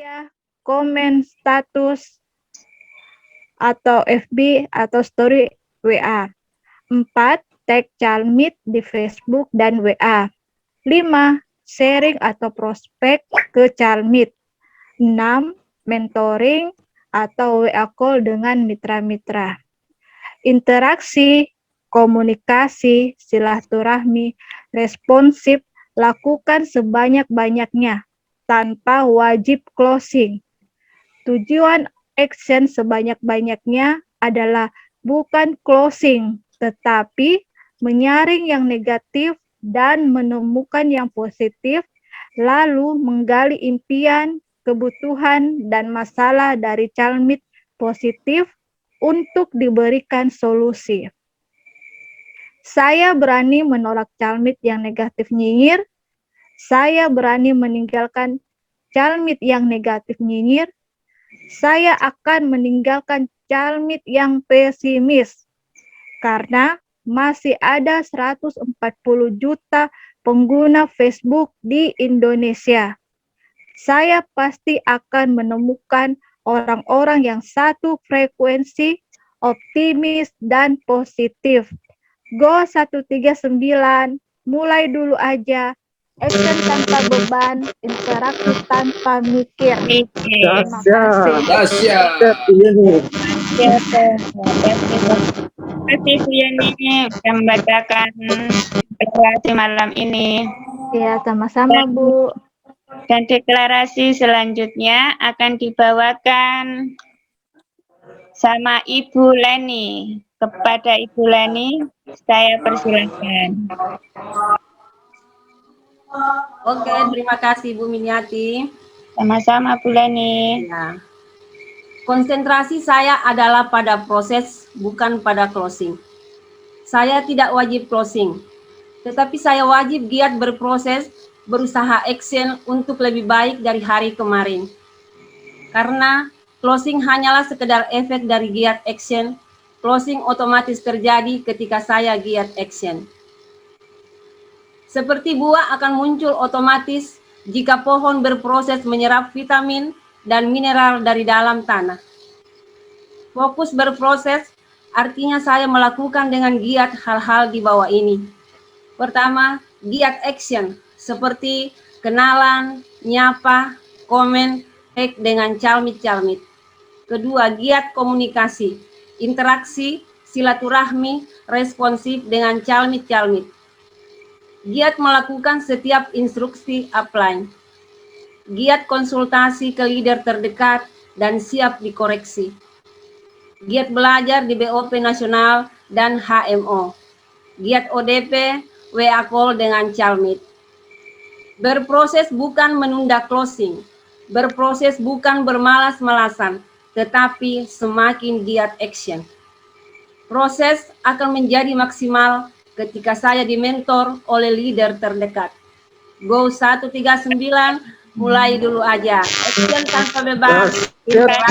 3. Komen status atau FB atau story WA. 4. Tag Calmit di Facebook dan WA. 5. Sharing atau prospek ke Calmit. 6. Mentoring atau WA call dengan mitra-mitra. Interaksi, komunikasi, silaturahmi, responsif, lakukan sebanyak-banyaknya tanpa wajib closing. Tujuan action sebanyak-banyaknya adalah bukan closing, tetapi menyaring yang negatif dan menemukan yang positif, lalu menggali impian, kebutuhan, dan masalah dari Calmit positif untuk diberikan solusi. Saya berani menolak Calmit yang negatif nyinyir. Saya berani meninggalkan Calmit yang negatif nyinyir. Saya akan meninggalkan Calmit yang pesimis. Karena masih ada 140 juta pengguna Facebook di Indonesia. Saya pasti akan menemukan orang-orang yang satu frekuensi, optimis, dan positif. Go 139, mulai dulu aja. Action tanpa beban, interaksi tanpa mikir. Terima kasih. Terima kasih Bu Yani yang membacakan deklarasi malam ini. Ya, sama-sama Bu. Dan deklarasi selanjutnya akan dibawakan sama Ibu Leni. Kepada Ibu Leni, saya persilakan. Oke, terima kasih Bu Miniati. Sama-sama Bu Leni. Ya. Konsentrasi saya adalah pada proses, bukan pada closing. Saya tidak wajib closing, tetapi saya wajib giat berproses, berusaha action untuk lebih baik dari hari kemarin. Karena closing hanyalah sekedar efek dari giat action, closing otomatis terjadi ketika saya giat action. Seperti buah akan muncul otomatis jika pohon berproses menyerap vitamin dan mineral dari dalam tanah. Fokus berproses artinya saya melakukan dengan giat hal-hal di bawah ini. Pertama, giat action seperti kenalan, nyapa, komen, tag dengan calmit-calmit. Kedua, giat komunikasi, interaksi, silaturahmi, responsif dengan calmit-calmit. Giat melakukan setiap instruksi upline. Giat konsultasi ke leader terdekat dan siap dikoreksi. Giat belajar di BOP nasional dan HMO. Giat ODP, WA call dengan Calmit. Berproses bukan menunda closing. Berproses bukan bermalas-malasan, tetapi semakin giat action. Proses akan menjadi maksimal ketika saya dimentor oleh leader terdekat. Go 139, mulai dulu aja. Action tanpa beban. Luar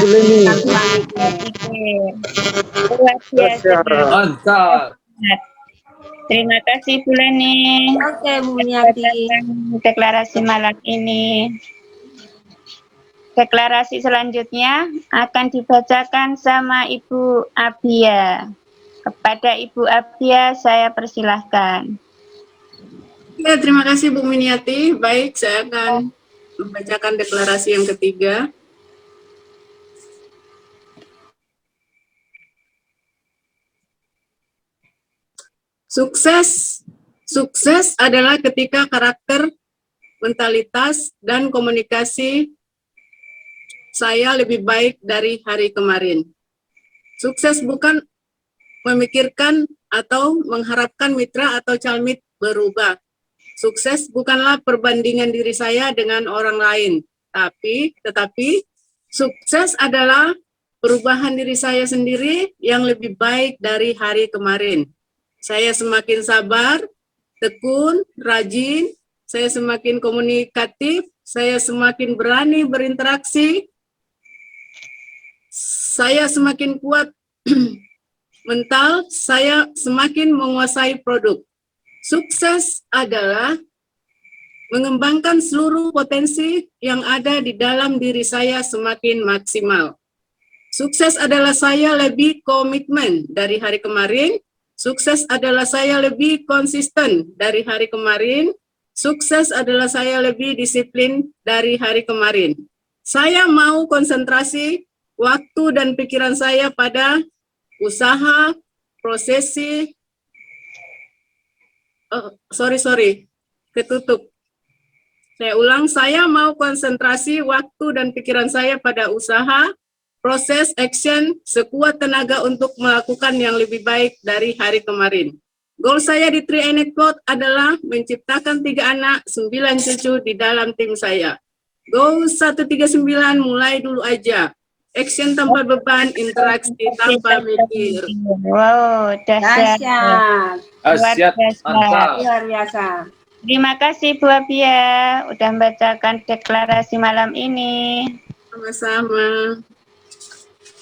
biasa. Mantap. Terima kasih Bu Leni. Oke Bu Miniati. Deklarasi malam ini. Deklarasi selanjutnya akan dibacakan sama Ibu Abia. Kepada Ibu Abia saya persilahkan. Ya, terima kasih Bu Miniati. Baik, saya akan membacakan deklarasi yang ketiga. Sukses adalah ketika karakter, mentalitas, dan komunikasi saya lebih baik dari hari kemarin. Sukses bukan memikirkan atau mengharapkan mitra atau calmit berubah. Sukses bukanlah perbandingan diri saya dengan orang lain, tetapi sukses adalah perubahan diri saya sendiri yang lebih baik dari hari kemarin. Saya semakin sabar, tekun, rajin, saya semakin komunikatif, saya semakin berani berinteraksi, saya semakin kuat mental, saya semakin menguasai produk. Sukses adalah mengembangkan seluruh potensi yang ada di dalam diri saya semakin maksimal. Sukses adalah saya lebih komitmen dari hari kemarin. Sukses adalah saya lebih konsisten dari hari kemarin. Sukses adalah saya lebih disiplin dari hari kemarin. Saya mau konsentrasi waktu dan pikiran saya pada usaha, prosesi, ketutup. Saya ulang, saya mau konsentrasi waktu dan pikiran saya pada usaha, proses, action, sekuat tenaga untuk melakukan yang lebih baik dari hari kemarin. Goal saya di 3iNet Code adalah menciptakan 3 anak, 9 cucu di dalam tim saya. Goal 139 mulai dulu aja. Action tanpa beban, interaksi tanpa mikir. Wow, dahsyat. Dahsyat, Luar biasa. luar biasa. Terima kasih Bu Abia udah membacakan deklarasi malam ini. Sama-sama.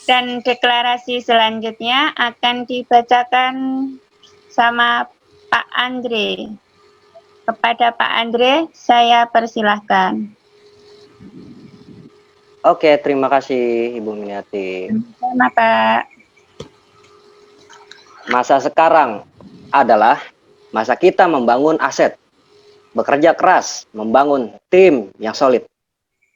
Dan deklarasi selanjutnya akan dibacakan sama Pak Andre. Kepada Pak Andre, saya persilahkan. Oke, terima kasih Ibu Miniati. Sama Pak. Masa sekarang adalah masa kita membangun aset, bekerja keras, membangun tim yang solid,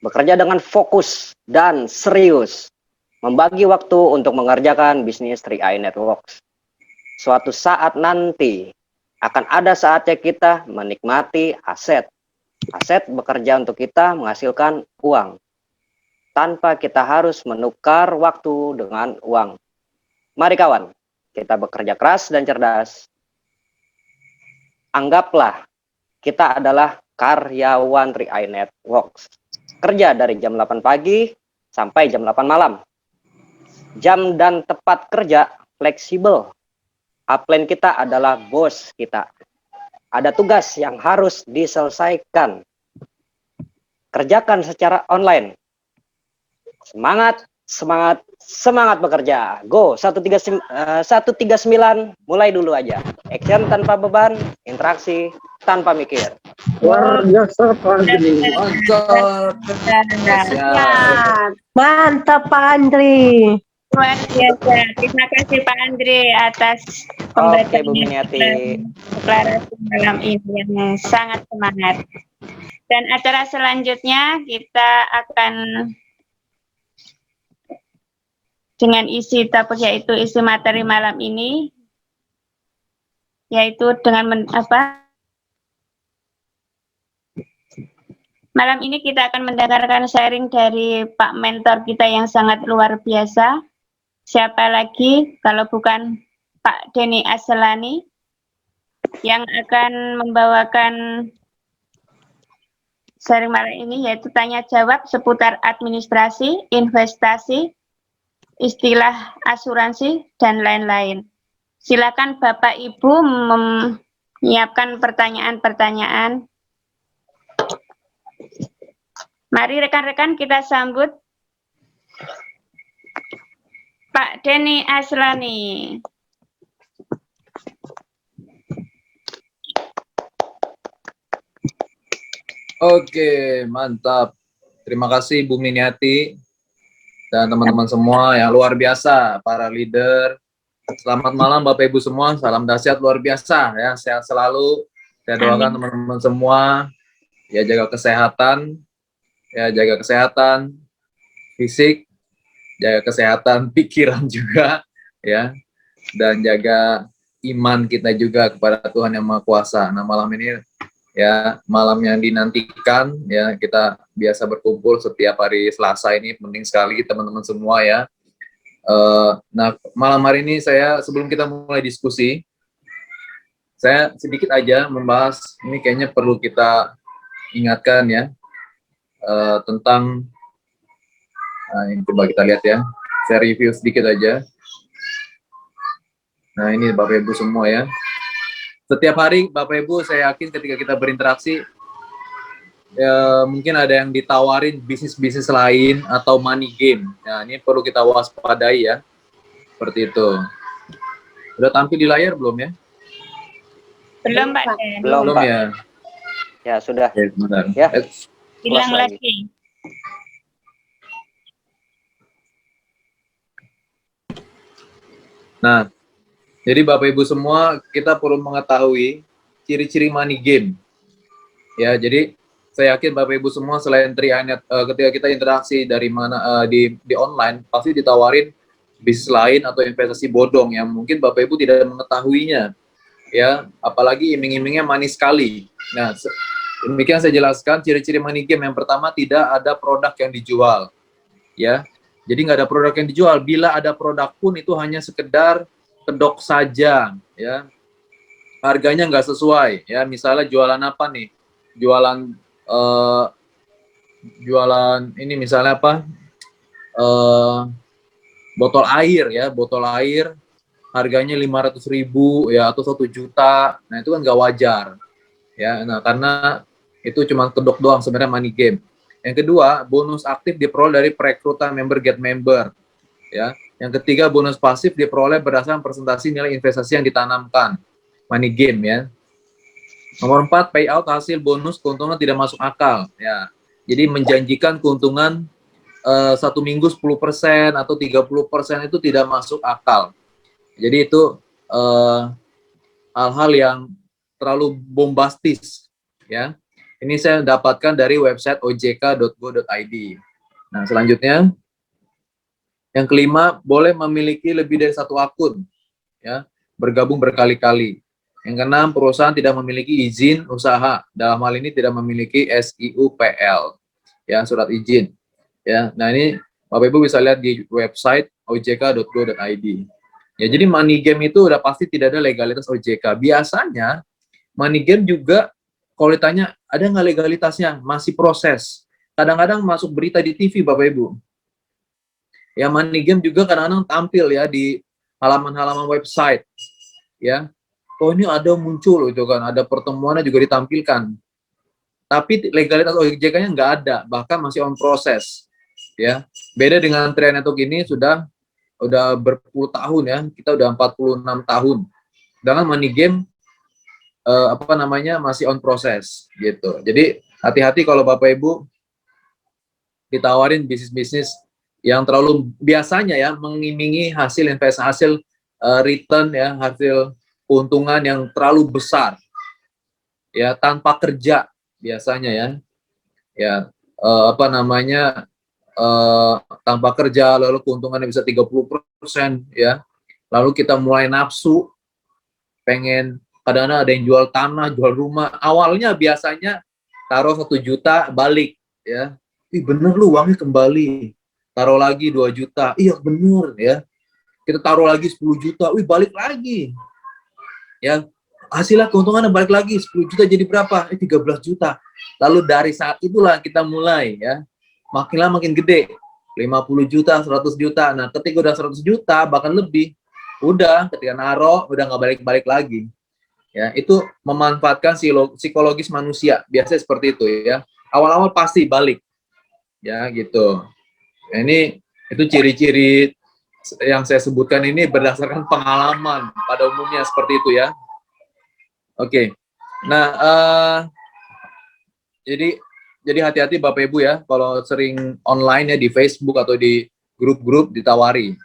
bekerja dengan fokus dan serius, membagi waktu untuk mengerjakan bisnis 3iNet Works. Suatu saat nanti akan ada saatnya kita menikmati aset. Aset bekerja untuk kita menghasilkan uang, tanpa kita harus menukar waktu dengan uang. Mari kawan, kita bekerja keras dan cerdas. Anggaplah kita adalah karyawan 3iNet Works. Kerja dari jam 8 pagi sampai jam 8 malam. Jam dan tempat kerja fleksibel. Upline kita adalah bos kita. Ada tugas yang harus diselesaikan. Kerjakan secara online. Semangat, semangat, semangat bekerja. Go, 139 mulai dulu aja. Action tanpa beban, interaksi tanpa mikir. Luar biasa Pak Andri. Mantap. Dahsyat. Mantap Pak Andri. Luar biasa. Terima kasih Pak Andre atas Oke Bu Miniati. deklarasi malam ini yang sangat semangat. Dan acara selanjutnya kita akan dengan isi topik yaitu isi materi malam ini, yaitu dengan malam ini kita akan mendengarkan sharing dari Pak Mentor kita yang sangat luar biasa. Siapa lagi kalau bukan Pak Denny Aslani yang akan membawakan sharing malam ini, yaitu tanya jawab seputar administrasi, investasi, istilah asuransi, dan lain-lain. Silakan Bapak Ibu menyiapkan pertanyaan-pertanyaan. Mari rekan-rekan kita sambut Pak Denny Aslani. Oke, mantap. Terima kasih Bu Miniati dan teman-teman semua yang luar biasa, para leader. Selamat malam Bapak Ibu semua, salam dahsyat luar biasa ya, sehat selalu. Saya doakan teman-teman semua ya jaga kesehatan fisik, jaga kesehatan pikiran juga ya, dan jaga iman kita juga kepada Tuhan Yang Maha Kuasa. Nah malam ini ya malam yang dinantikan ya, kita biasa berkumpul setiap hari Selasa ini, penting sekali teman-teman semua ya. Nah malam hari ini saya, sebelum kita mulai diskusi, saya sedikit aja membahas, ini kayaknya perlu kita ingatkan ya, tentang, nah ini coba kita lihat ya, saya review sedikit aja. Nah ini Bapak Ibu semua ya, setiap hari Bapak Ibu saya yakin ketika kita berinteraksi, ya, mungkin ada yang ditawarin bisnis-bisnis lain atau money game. Nah ini perlu kita waspadai ya, seperti itu. Udah tampil di layar belum ya? Belum Pak Den. Belum Pak. Ya. Ya, sudah. Oke, sebentar. Ya. Hilang lagi. lagi. Nah, jadi Bapak Ibu semua, kita perlu mengetahui ciri-ciri money game. Ya, jadi saya yakin Bapak Ibu semua selain ketika kita interaksi dari mana di online, pasti ditawarin bisnis lain atau investasi bodong yang mungkin Bapak Ibu tidak mengetahuinya. Ya, apalagi iming-imingnya manis sekali. Nah, demikian saya jelaskan ciri-ciri money game. Yang pertama, tidak ada produk yang dijual. Ya, jadi nggak ada produk yang dijual. Bila ada produk pun itu hanya sekedar kedok saja, ya. Harganya nggak sesuai, ya. Misalnya jualan apa nih? Jualan ini misalnya apa? Botol air, ya, botol air harganya 500.000 ya atau 1 juta. Nah, itu kan nggak wajar, ya. Nah, karena itu cuma kedok doang, sebenarnya money game. Yang kedua, bonus aktif diperoleh dari perekrutan member get member, ya. Yang ketiga, bonus pasif diperoleh berdasarkan presentasi nilai investasi yang ditanamkan, money game, ya. Nomor 4, payout hasil bonus keuntungan tidak masuk akal, ya. Jadi menjanjikan keuntungan 1 minggu 10% atau 30% itu tidak masuk akal. Jadi itu hal-hal yang terlalu bombastis, ya. Ini saya dapatkan dari website ojk.go.id. Nah, selanjutnya, yang kelima, boleh memiliki lebih dari 1 akun, ya, bergabung berkali-kali. Yang keenam, perusahaan tidak memiliki izin usaha. Dalam hal ini tidak memiliki SIUPL, ya, surat izin. Ya, nah ini Bapak Ibu bisa lihat di website ojk.go.id. Ya, jadi money game itu udah pasti tidak ada legalitas OJK. Biasanya money game juga kalau ditanya ada nggak legalitasnya, masih proses. Kadang-kadang masuk berita di TV, Bapak Ibu. Ya, money game juga kadang-kadang tampil ya di halaman-halaman website. Ya, oh ini ada muncul itu kan, ada pertemuannya juga ditampilkan. Tapi legalitas OJK-nya nggak ada, bahkan masih on proses. Ya, beda dengan Tria Network ini sudah berpuluh tahun ya, kita udah 46 tahun. Sedangkan money game masih on proses gitu. Jadi hati-hati kalau Bapak Ibu ditawarin bisnis-bisnis yang terlalu biasanya ya mengiming-imingi hasil investasi, hasil return ya, hasil keuntungan yang terlalu besar ya tanpa kerja biasanya ya. Ya tanpa kerja lalu keuntungannya bisa 30% ya. Lalu kita mulai nafsu pengen, kadang-kadang ada yang jual tanah, jual rumah. Awalnya biasanya taruh 1 juta balik ya. Ih bener lu uangnya kembali. Taruh lagi 2 juta. Iya bener ya. Kita taruh lagi 10 juta. Wih balik lagi. Ya. Hasilnya keuntungannya balik lagi 10 juta jadi berapa? 13 juta. Lalu dari saat itulah kita mulai ya. Makin lama makin gede. 50 juta, 100 juta. Nah, ketika udah 100 juta bahkan lebih, udah ketika naruh udah nggak balik-balik lagi. Ya, itu memanfaatkan psikologis manusia. Biasanya seperti itu ya. Awal-awal pasti balik. Ya, gitu. Nah, itu ciri-ciri yang saya sebutkan ini berdasarkan pengalaman pada umumnya seperti itu ya. Oke. Nah, jadi hati-hati Bapak Ibu ya kalau sering online ya di Facebook atau di grup-grup ditawari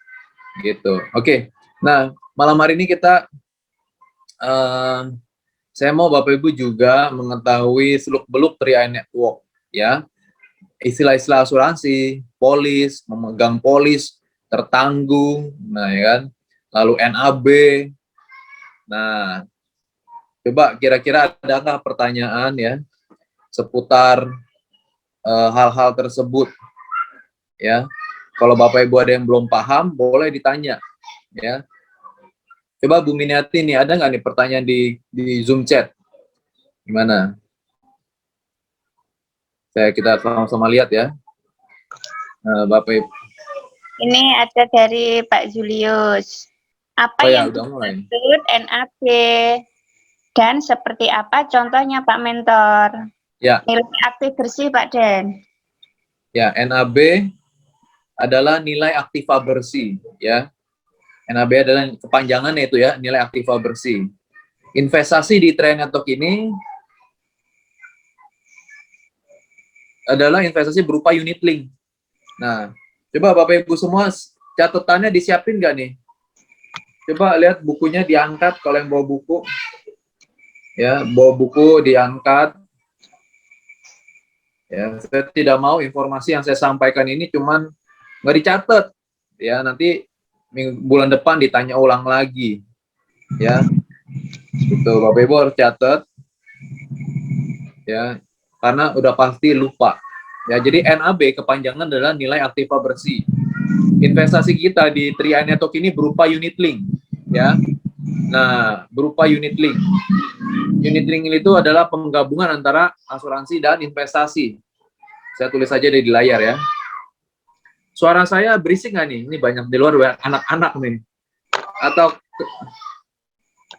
gitu. Oke. Nah, malam hari ini saya mau Bapak Ibu juga mengetahui seluk-beluk Tria Network ya. Istilah-istilah asuransi, polis, memegang polis, tertanggung, nah ya kan. Lalu NAB. Nah, coba kira-kira adakah pertanyaan ya seputar hal-hal tersebut ya. Kalau Bapak Ibu ada yang belum paham, boleh ditanya ya. Coba Bu Miniati nih, ada nggak nih pertanyaan di Zoom chat? Gimana? Kita sama-sama lihat ya. Bapak Ibu. Ini ada dari Pak Julius. Apa yang dimaksud NAB dan seperti apa contohnya Pak Mentor? Ya. Nilai aktif bersih Pak Den. Ya, NAB adalah nilai aktiva bersih ya. NAB adalah kepanjangannya itu ya, nilai aktiva bersih. Investasi di Tria Network ini adalah investasi berupa unit link. Nah, coba Bapak Ibu semua catatannya disiapin nggak nih? Coba lihat bukunya diangkat kalau yang bawa buku. Ya, bawa buku diangkat. Ya, saya tidak mau informasi yang saya sampaikan ini cuman nggak dicatat. Ya, nanti bulan depan ditanya ulang lagi. Ya, itu Bapak Ibu harus catat. Ya, karena udah pasti lupa. Ya, jadi NAB kepanjangan adalah nilai aktiva bersih. Investasi kita di Trian Network ini berupa unit link. Ya, nah berupa unit link. Unit link itu adalah penggabungan antara asuransi dan investasi. Saya tulis saja di layar ya. Suara saya berisik nggak nih? Ini banyak di luar anak-anak nih. Atau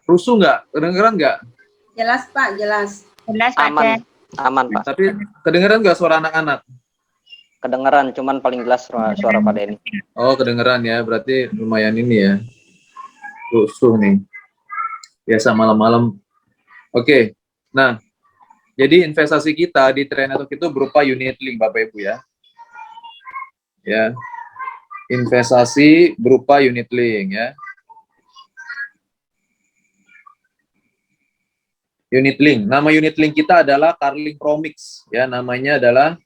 rusuh nggak? Kedengeran nggak? Jelas Pak, jelas. Jelas Pak Den. Aman Pak. Tapi kedengeran nggak suara anak-anak? Kedengeran, cuman paling jelas suara Pak Denny. Oh, kedengeran ya. Berarti lumayan ini ya. Rusuh nih. Biasa malam-malam. Oke. Nah, jadi investasi kita di Trian Network itu berupa unit link Bapak Ibu ya. Ya. Investasi berupa unit link ya. Unit link. Nama unit link kita adalah Carling Promix ya, namanya adalah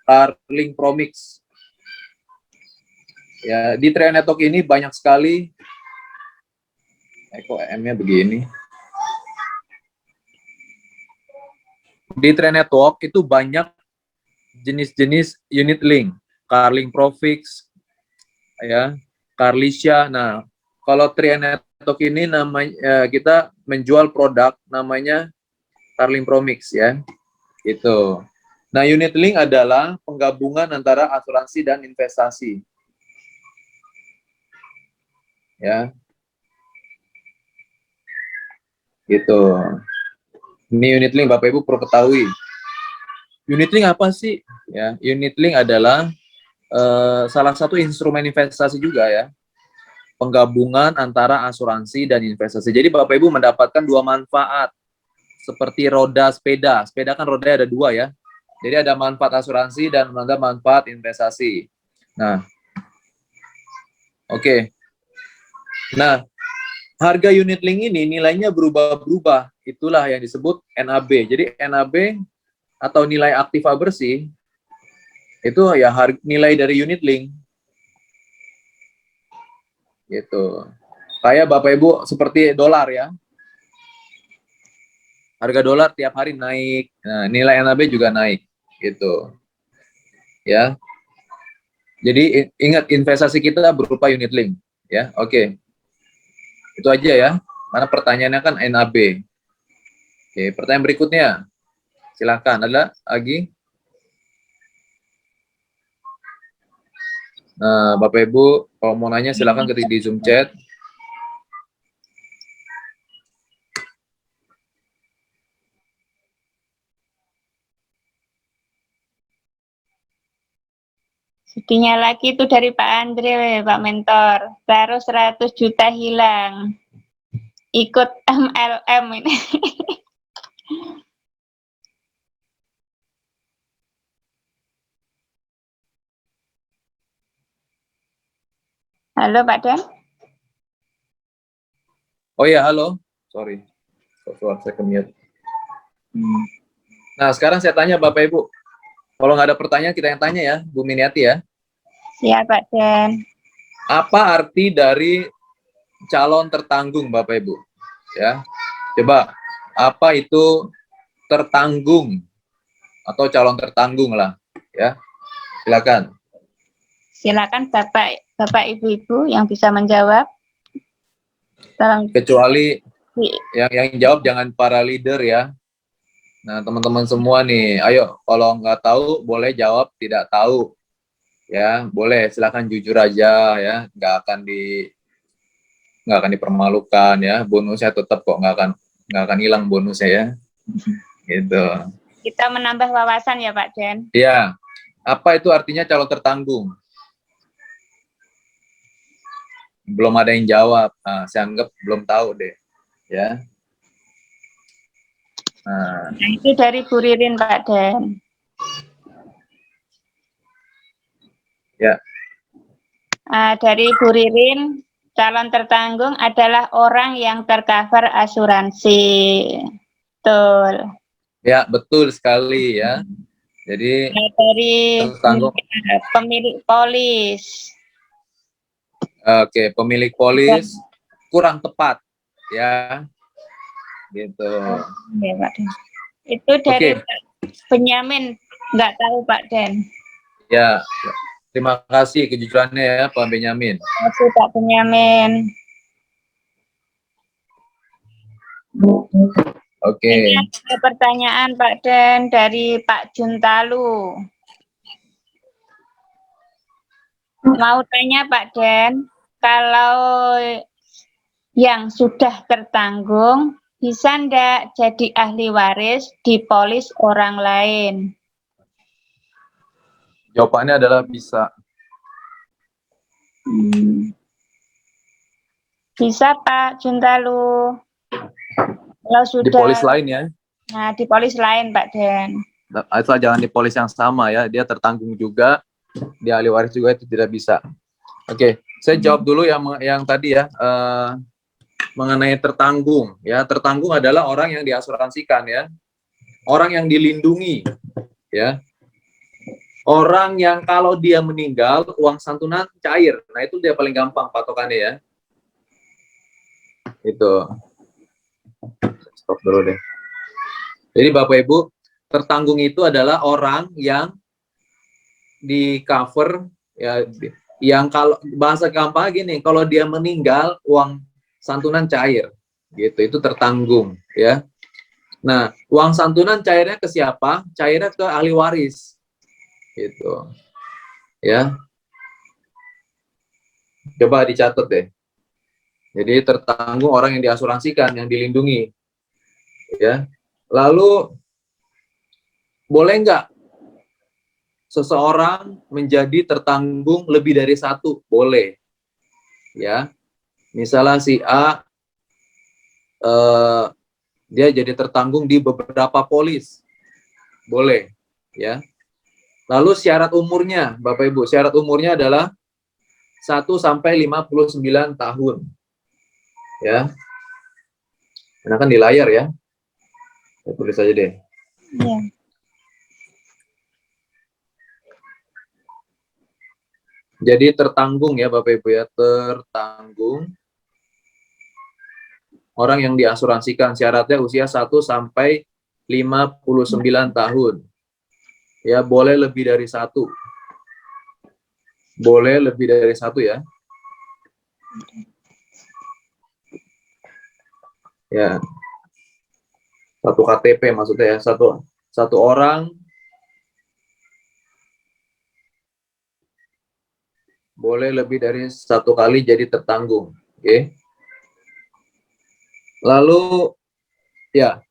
Carling Promix. Ya, di Trian Network ini banyak sekali kok M-nya begini. Di Trian Network itu banyak jenis-jenis unit link. Carling Profix ya, Carlicia. Nah, kalau Trian Network ini namanya kita menjual produk namanya Carling Promix ya. Itu. Nah, unit link adalah penggabungan antara asuransi dan investasi. Ya. Gitu. Ini unit link Bapak Ibu perlu ketahui. Unit link apa sih? Ya, unit link adalah salah satu instrumen investasi juga ya. Penggabungan antara asuransi dan investasi. Jadi Bapak Ibu mendapatkan dua manfaat. Seperti roda sepeda. Sepeda kan rodanya ada dua ya. Jadi ada manfaat asuransi dan ada manfaat investasi. Nah, oke. Nah, harga unit link ini nilainya berubah-berubah. Itulah yang disebut NAB. Jadi NAB atau nilai aktiva bersih itu ya nilai dari unit link. Gitu. Kayak Bapak Ibu seperti dolar ya. Harga dolar tiap hari naik. Nah, nilai NAB juga naik gitu. Ya. Jadi ingat investasi kita berupa unit link ya. Oke. Itu aja ya. Mana pertanyaannya kan NAB. Oke, pertanyaan berikutnya. Silakan, ada lagi? Nah, Bapak Ibu, kalau mau nanya silakan ketik di Zoom chat. Sedihnya lagi itu dari Pak Andre, Pak Mentor. Taruh 100 juta hilang. Ikut MLM ini. Halo Pak Dan. Oh ya, halo. Sorry. Suara saya ke-mute. Nah, sekarang saya tanya Bapak Ibu. Kalau nggak ada pertanyaan, kita yang tanya ya, Bu Miniati ya. Siap Pak Dan. Apa arti dari calon tertanggung Bapak Ibu? Ya, coba apa itu tertanggung atau calon tertanggung lah, ya. Silakan. Silakan Bapak Ibu-ibu yang bisa menjawab. Tolong. Kecuali yang jawab jangan para leader ya. Nah, teman-teman semua nih, ayo kalau nggak tahu boleh jawab tidak tahu. Ya, boleh silakan jujur aja ya, nggak akan dipermalukan ya. Bonusnya tetap kok nggak akan hilang bonusnya ya. Gitu. Kita menambah wawasan ya Pak Dan. Iya. Apa itu artinya calon tertanggung? Belum ada yang jawab. Nah, saya anggap belum tahu deh. Ya. Nah, Itu dari Bu Ririn Pak Dan. Ya. Dari Bu Ririn, calon tertanggung adalah orang yang tercover asuransi. Betul. Ya, betul sekali ya. Jadi Dari tertanggung. pemilik polis. Oke, pemilik polis kurang tepat ya. Gitu. Ya, Pak Den. Itu dari Oke. Pak Benyamin, nggak tahu Pak Den. Ya. Terima kasih kejujurannya ya Pak Benyamin. Terima kasih Pak Benyamin. Oke. Ini ada pertanyaan Pak Den dari Pak Juntalu. Mau tanya Pak Den, kalau yang sudah tertanggung bisa ndak jadi ahli waris di polis orang lain? Jawabannya adalah bisa. Bisa Pak Juntalu. Kalau sudah Di polis lain ya. Nah, di polis lain Pak Den. Asal jangan di polis yang sama ya. Dia tertanggung juga, di ahli waris juga itu tidak bisa. Oke, saya jawab dulu yang tadi ya. Mengenai tertanggung ya. Tertanggung adalah orang yang diasuransikan ya. Orang yang dilindungi ya. Orang yang kalau dia meninggal uang santunan cair. Nah, itu dia paling gampang patokannya ya. Itu. Stop dulu deh. Jadi Bapak Ibu, tertanggung itu adalah orang yang di cover ya, yang kalau bahasa gampang gini, kalau dia meninggal uang santunan cair gitu, itu tertanggung ya. Nah, uang santunan cairnya ke siapa? Cairnya ke ahli waris gitu ya. Coba dicatat deh. Jadi tertanggung orang yang diasuransikan, yang dilindungi ya. Lalu boleh nggak seseorang menjadi tertanggung lebih dari satu? Boleh ya. Misalnya si A dia jadi tertanggung di beberapa polis, boleh ya. Lalu syarat umurnya, Bapak Ibu, syarat umurnya adalah 1 sampai 59 tahun ya. Nah, kan di layar ya. Saya tulis aja deh. Iya. Jadi tertanggung ya Bapak Ibu ya, tertanggung orang yang diasuransikan, syaratnya usia 1 sampai 59 tahun. Ya, boleh lebih dari 1. Boleh lebih dari 1 ya. Ya. 1 KTP maksudnya ya, satu orang boleh lebih dari 1 kali jadi tertanggung. Oke. Lalu ya,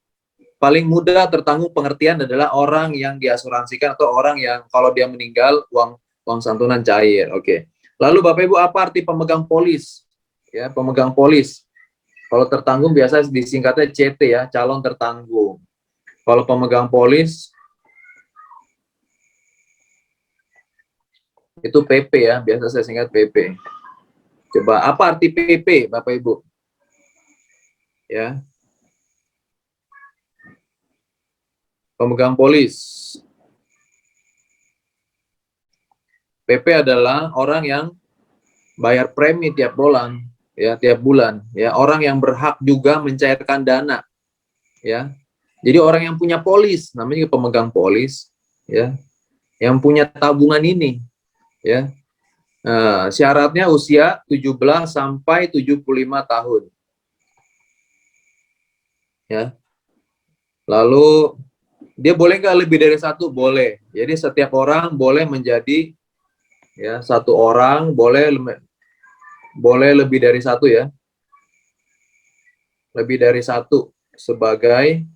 paling mudah tertanggung pengertian adalah orang yang diasuransikan atau orang yang kalau dia meninggal uang santunan cair. Oke. Lalu Bapak Ibu, apa arti pemegang polis? Ya, pemegang polis. Kalau tertanggung biasa disingkatnya CT ya, calon tertanggung. Kalau pemegang polis itu PP ya, biasa saya singkat PP. Coba apa arti PP Bapak Ibu? Ya. Pemegang polis. PP adalah orang yang bayar premi tiap bulan, ya, tiap bulan, ya, orang yang berhak juga mencairkan dana, ya. Jadi orang yang punya polis, namanya pemegang polis, ya, yang punya tabungan ini, ya. Syaratnya usia 17 sampai 75 tahun. Ya. Lalu dia boleh nggak lebih dari 1? Boleh. Jadi setiap orang boleh menjadi ya 1 orang, boleh lebih dari 1 ya. Lebih dari 1 sebagai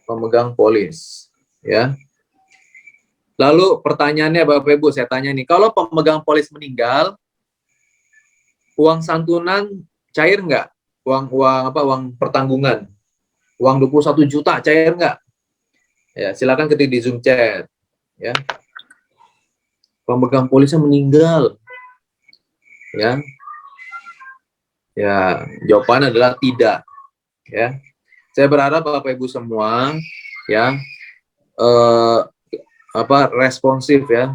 pemegang polis, ya. Lalu pertanyaannya Bapak Ibu, saya tanya nih, kalau pemegang polis meninggal, uang santunan cair nggak? Uang pertanggungan, uang 21 juta cair nggak? Ya, silakan ketik di Zoom chat, ya. pemegang polisnya meninggal? Ya, ya, jawabannya adalah tidak. Ya, saya berharap Bapak Ibu semua ya responsif ya.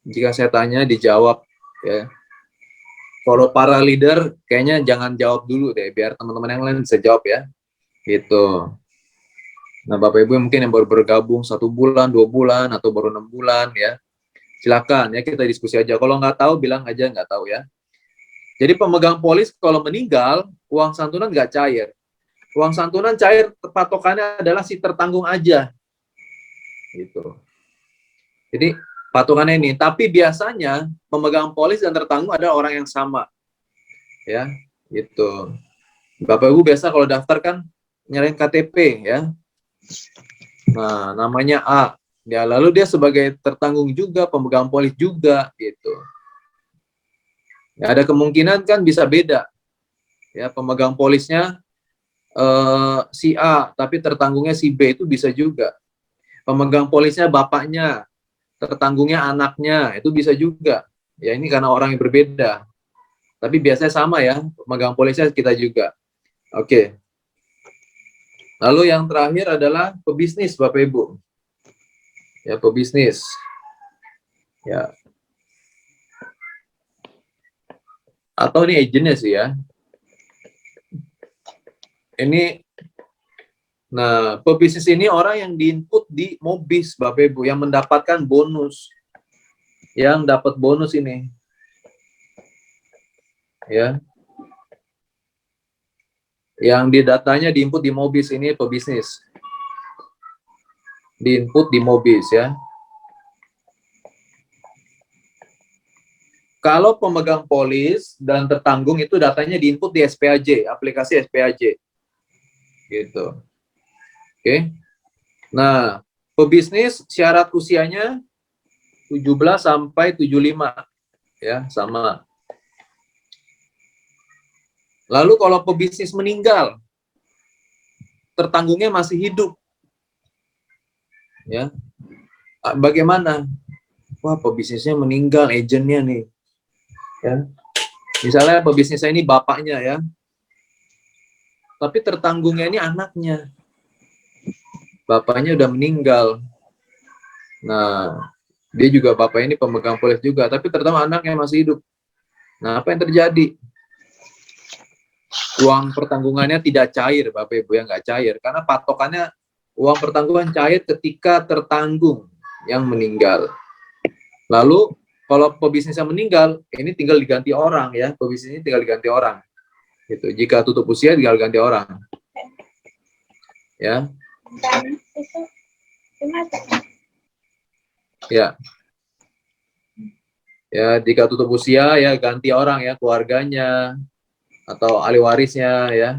Jika saya tanya dijawab ya. Kalau para leader kayaknya jangan jawab dulu deh, biar teman-teman yang lain bisa jawab ya. Gitu. Nah, Bapak Ibu mungkin yang baru bergabung 1 bulan, 2 bulan, atau baru 6 bulan ya. Silakan ya, kita diskusi aja. Kalau nggak tahu bilang aja nggak tahu ya. Jadi pemegang polis kalau meninggal, uang santunan nggak cair. Uang santunan cair, patokannya adalah si tertanggung aja. Gitu. Jadi patokannya ini. Tapi biasanya pemegang polis dan tertanggung adalah orang yang sama. Ya, gitu. Bapak Ibu biasa kalau daftar kan nyerahin KTP ya. Nah, namanya A. Ya, lalu dia sebagai tertanggung juga, pemegang polis juga gitu. Ya, ada kemungkinan kan bisa beda. Ya, pemegang polisnya si A, tapi tertanggungnya si B, itu bisa juga. Pemegang polisnya bapaknya, tertanggungnya anaknya, itu bisa juga. Ya, ini karena orang yang berbeda. Tapi biasanya sama ya, pemegang polisnya kita juga. Oke. Lalu yang terakhir adalah pebisnis, Bapak Ibu. Ya, pebisnis. Ya. Atau ini agennya sih ya. Ini, nah, pebisnis ini orang yang diinput di Mobis, Bapak Ibu, yang mendapatkan bonus. Yang dapat bonus ini. Ya. Yang di datanya diinput di Mobis, ini pebisnis. Diinput di Mobis ya. Kalau pemegang polis dan tertanggung itu datanya diinput di SPAJ, aplikasi SPAJ. Gitu. Oke. Nah, pebisnis syarat usianya 17 sampai 75 ya, sama. Lalu kalau pebisnis meninggal, tertanggungnya masih hidup. Ya. Bagaimana? Wah, pebisnisnya meninggal, agennya nih. Ya. Misalnya pebisnisnya ini bapaknya ya. Tapi tertanggungnya ini anaknya. Bapaknya udah meninggal. Nah, dia juga bapaknya ini pemegang polis juga, tapi terutama anaknya masih hidup. Nah, apa yang terjadi? Uang pertanggungannya tidak cair, Bapak Ibu, yang nggak cair. Karena patokannya uang pertanggungan cair ketika tertanggung yang meninggal. Lalu, kalau pebisnisnya meninggal, ini tinggal diganti orang ya. Pebisnis ini tinggal diganti orang. Gitu. Jika tutup usia, tinggal ganti orang. Ya. Ya. Ya, jika tutup usia ya ganti orang ya, keluarganya atau ahli warisnya ya.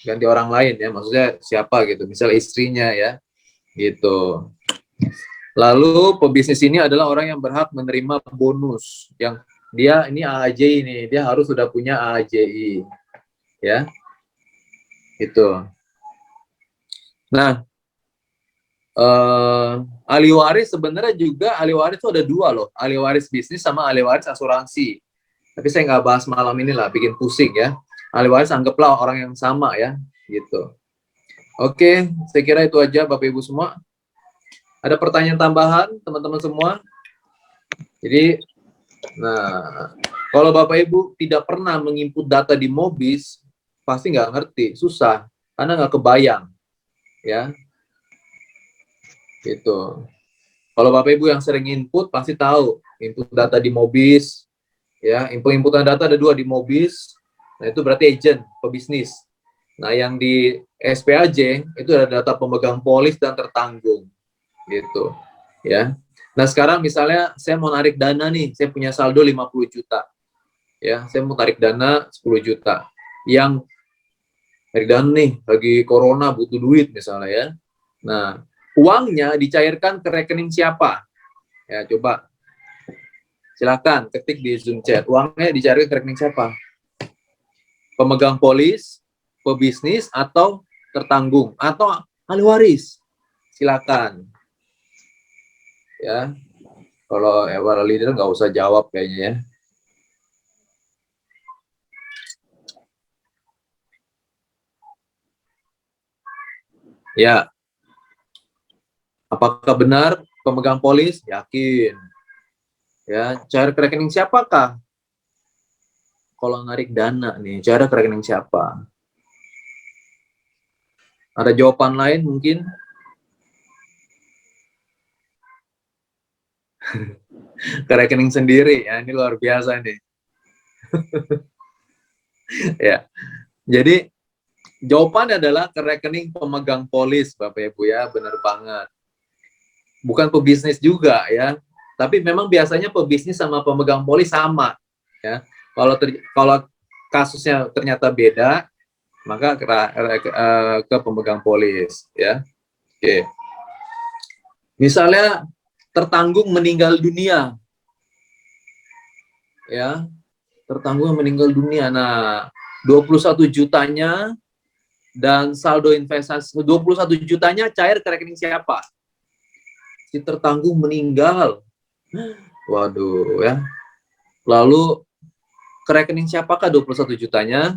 Ganti orang lain ya, maksudnya siapa gitu, misal istrinya ya. Gitu. Lalu pebisnis ini adalah orang yang berhak menerima bonus yang dia ini AAJI ini, dia harus sudah punya AAJI. Ya. Itu. Nah, ahli waris sebenarnya juga ahli waris itu ada 2 loh, ahli waris bisnis sama ahli waris asuransi. Tapi saya nggak bahas malam ini lah, bikin pusing ya. Ahli waris anggaplah orang yang sama ya, gitu. Oke, saya kira itu aja Bapak Ibu semua. Ada pertanyaan tambahan teman-teman semua? Jadi, nah, kalau Bapak Ibu tidak pernah menginput data di Mobis, pasti nggak ngerti, susah, karena nggak kebayang, ya. Gitu. Kalau Bapak Ibu yang sering input pasti tahu input data di Mobis, ya, inputan data ada 2 di Mobis. Nah, itu berarti agent pebisnis. Nah, yang di SPAJ itu ada data pemegang polis dan tertanggung. Gitu. Ya. Nah, sekarang misalnya saya mau narik dana nih, saya punya saldo 50 juta. Ya, saya mau tarik dana 10 juta. Yang tarik dana nih, lagi corona butuh duit misalnya ya. Nah, uangnya dicairkan ke rekening siapa? Ya, coba. Silakan ketik di Zoom chat. Uangnya dicairkan ke rekening siapa? Pemegang polis, pebisnis, atau tertanggung, atau ahli waris? Silakan. Ya. Kalau para leader nggak usah jawab kayaknya ya. Ya, apakah benar pemegang polis? Yakin. Ya, cair ke rekening siapakah? Kalau narik dana nih, cair ke rekening siapa? Ada jawaban lain mungkin? Ke rekening sendiri ya, ini luar biasa nih. Ya, jadi jawabannya adalah ke rekening pemegang polis, Bapak Ibu ya, benar banget. Bukan pebisnis juga ya, tapi memang biasanya pebisnis sama pemegang polis sama ya. Kalau kasusnya ternyata beda, maka ke pemegang polis ya. Oke. Misalnya tertanggung meninggal dunia, ya, tertanggung meninggal dunia. Nah, 21 jutanya dan saldo investasi 21 jutanya cair ke rekening siapa? Si tertanggung meninggal. Waduh ya. Lalu ke rekening siapakah 21 jutanya?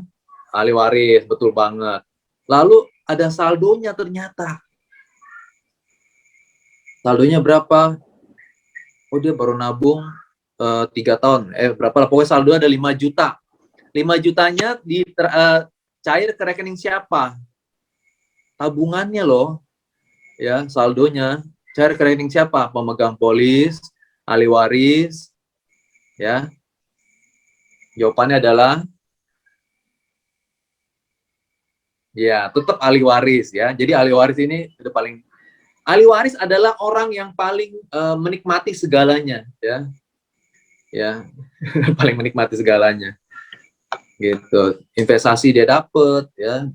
Ahli waris, betul banget. Lalu ada saldonya ternyata. Saldonya berapa? Oh, dia baru nabung 3 tahun. Berapa lah? Pokoknya saldo ada 5 juta. 5 jutanya cair ke rekening siapa? Tabungannya loh. Ya, saldonya cair ke rekening siapa? Pemegang polis, ahli waris. Ya. Jawabannya adalah ya, tetap ahli waris ya. Jadi ahli waris ini udah paling ahli waris adalah orang yang paling menikmati segalanya ya. Ya, paling menikmati segalanya. Gitu. Investasi dia dapat ya.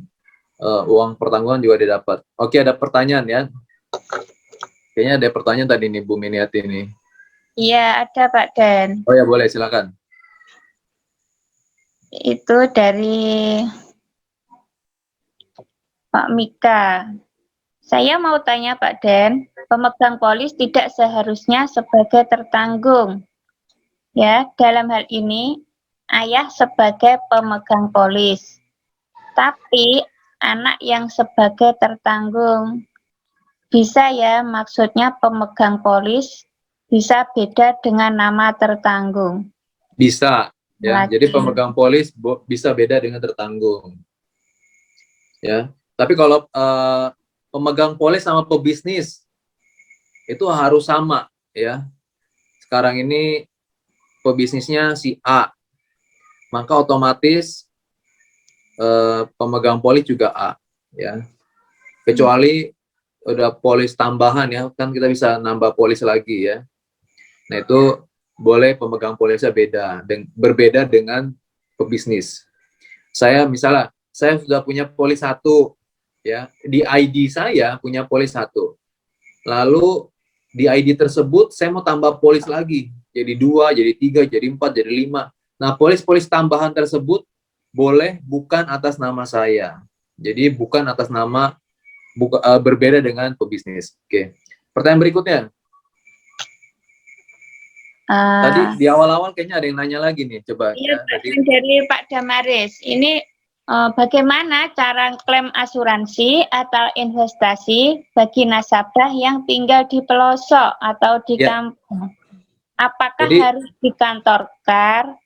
Uang pertanggungan juga dia dapat. Oke, ada pertanyaan ya. Kayaknya ada pertanyaan tadi nih Bu Miniati ini. Iya, ada Pak Dan. Oh ya, boleh silakan. Itu dari Pak Mika. Saya mau tanya Pak Dan, pemegang polis tidak seharusnya sebagai tertanggung. Ya, dalam hal ini ayah sebagai pemegang polis. Tapi anak yang sebagai tertanggung. Bisa ya, maksudnya pemegang polis bisa beda dengan nama tertanggung. Bisa ya. Lagi. Jadi pemegang polis bisa beda dengan tertanggung. Ya. Tapi kalau pemegang polis sama pebisnis itu harus sama ya. Sekarang ini pebisnisnya si A, maka otomatis pemegang polis juga A ya. Kecuali udah polis tambahan ya, kan kita bisa nambah polis lagi ya. Nah, itu boleh pemegang polisnya berbeda dengan pebisnis. Misalnya saya sudah punya polis 1 ya, di ID saya punya polis 1. Lalu di ID tersebut saya mau tambah polis lagi, jadi 2, jadi 3, jadi 4, jadi 5. Nah, polis-polis tambahan tersebut boleh bukan atas nama saya. Jadi bukan atas nama, berbeda dengan pebisnis. Oke. Pertanyaan berikutnya. Tadi di awal-awal kayaknya ada yang nanya lagi nih, coba. Iya, Ya, dari Pak Damaris. Ini bagaimana cara klaim asuransi atau investasi bagi nasabah yang tinggal di pelosok atau di Ya. kampung? Apakah Jadi- harus dikantorkan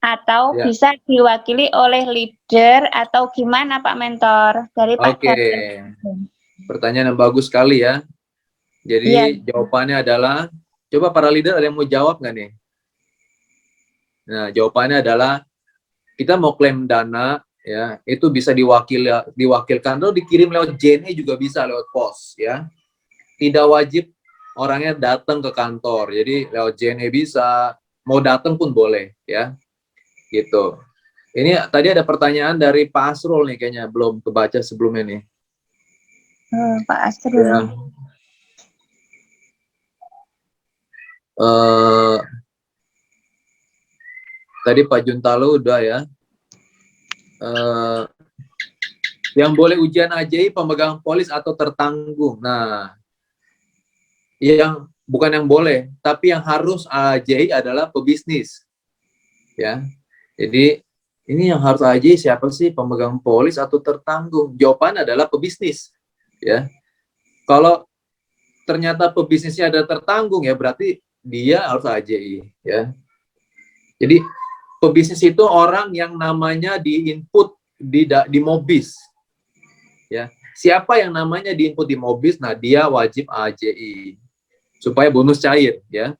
atau Ya. bisa diwakili oleh leader atau gimana Pak Mentor? Dari Pak Oke. Damaris. Pertanyaan yang bagus sekali ya. Jadi Iya. jawabannya adalah, coba para leader ada yang mau jawab nggak nih? Nah, jawabannya adalah kita mau klaim dana ya, itu bisa diwakilkan atau dikirim lewat JNE juga bisa, lewat pos ya. Tidak wajib orangnya datang ke kantor. Jadi lewat JNE bisa, mau datang pun boleh ya. Gitu. Ini tadi ada pertanyaan dari Pak Asrul nih, kayaknya belum kebaca sebelumnya nih. Pak Asrul. Ya. Tadi Pak Juntalo udah ya. Yang boleh ujian AJI pemegang polis atau tertanggung. Nah, yang bukan yang boleh, tapi yang harus AJI adalah pebisnis. Ya. Jadi ini yang harus AJI siapa sih? Pemegang polis atau tertanggung? Jawaban adalah pebisnis. Ya. Kalau ternyata pebisnisnya ada tertanggung ya berarti dia harus AJI. Ya. Jadi pebisnis itu orang yang namanya diinput di Mobis. Ya. Siapa yang namanya diinput di Mobis, nah dia wajib AJI supaya bonus cair ya.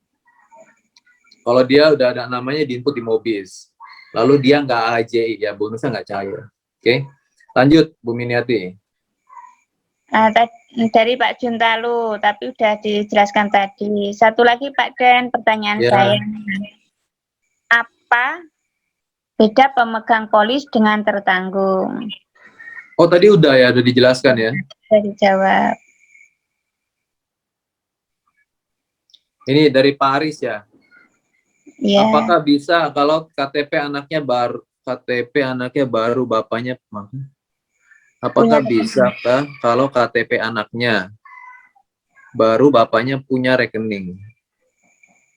Kalau dia udah ada namanya diinput di Mobis, lalu dia nggak AJI ya bonusnya nggak cair. Oke, lanjut Bu Miniati. Dari Pak Juntalu, tapi udah dijelaskan tadi. Satu lagi Pak Den, pertanyaan Ya. saya. Apa beda pemegang polis dengan tertanggung? Oh tadi udah ya, udah dijelaskan ya. Sudah dijawab. Ini dari Pak Aris ya. Iya. Apakah bisa kalau KTP anaknya baru bapaknya? Apakah bisa kalau KTP anaknya baru bapaknya punya rekening?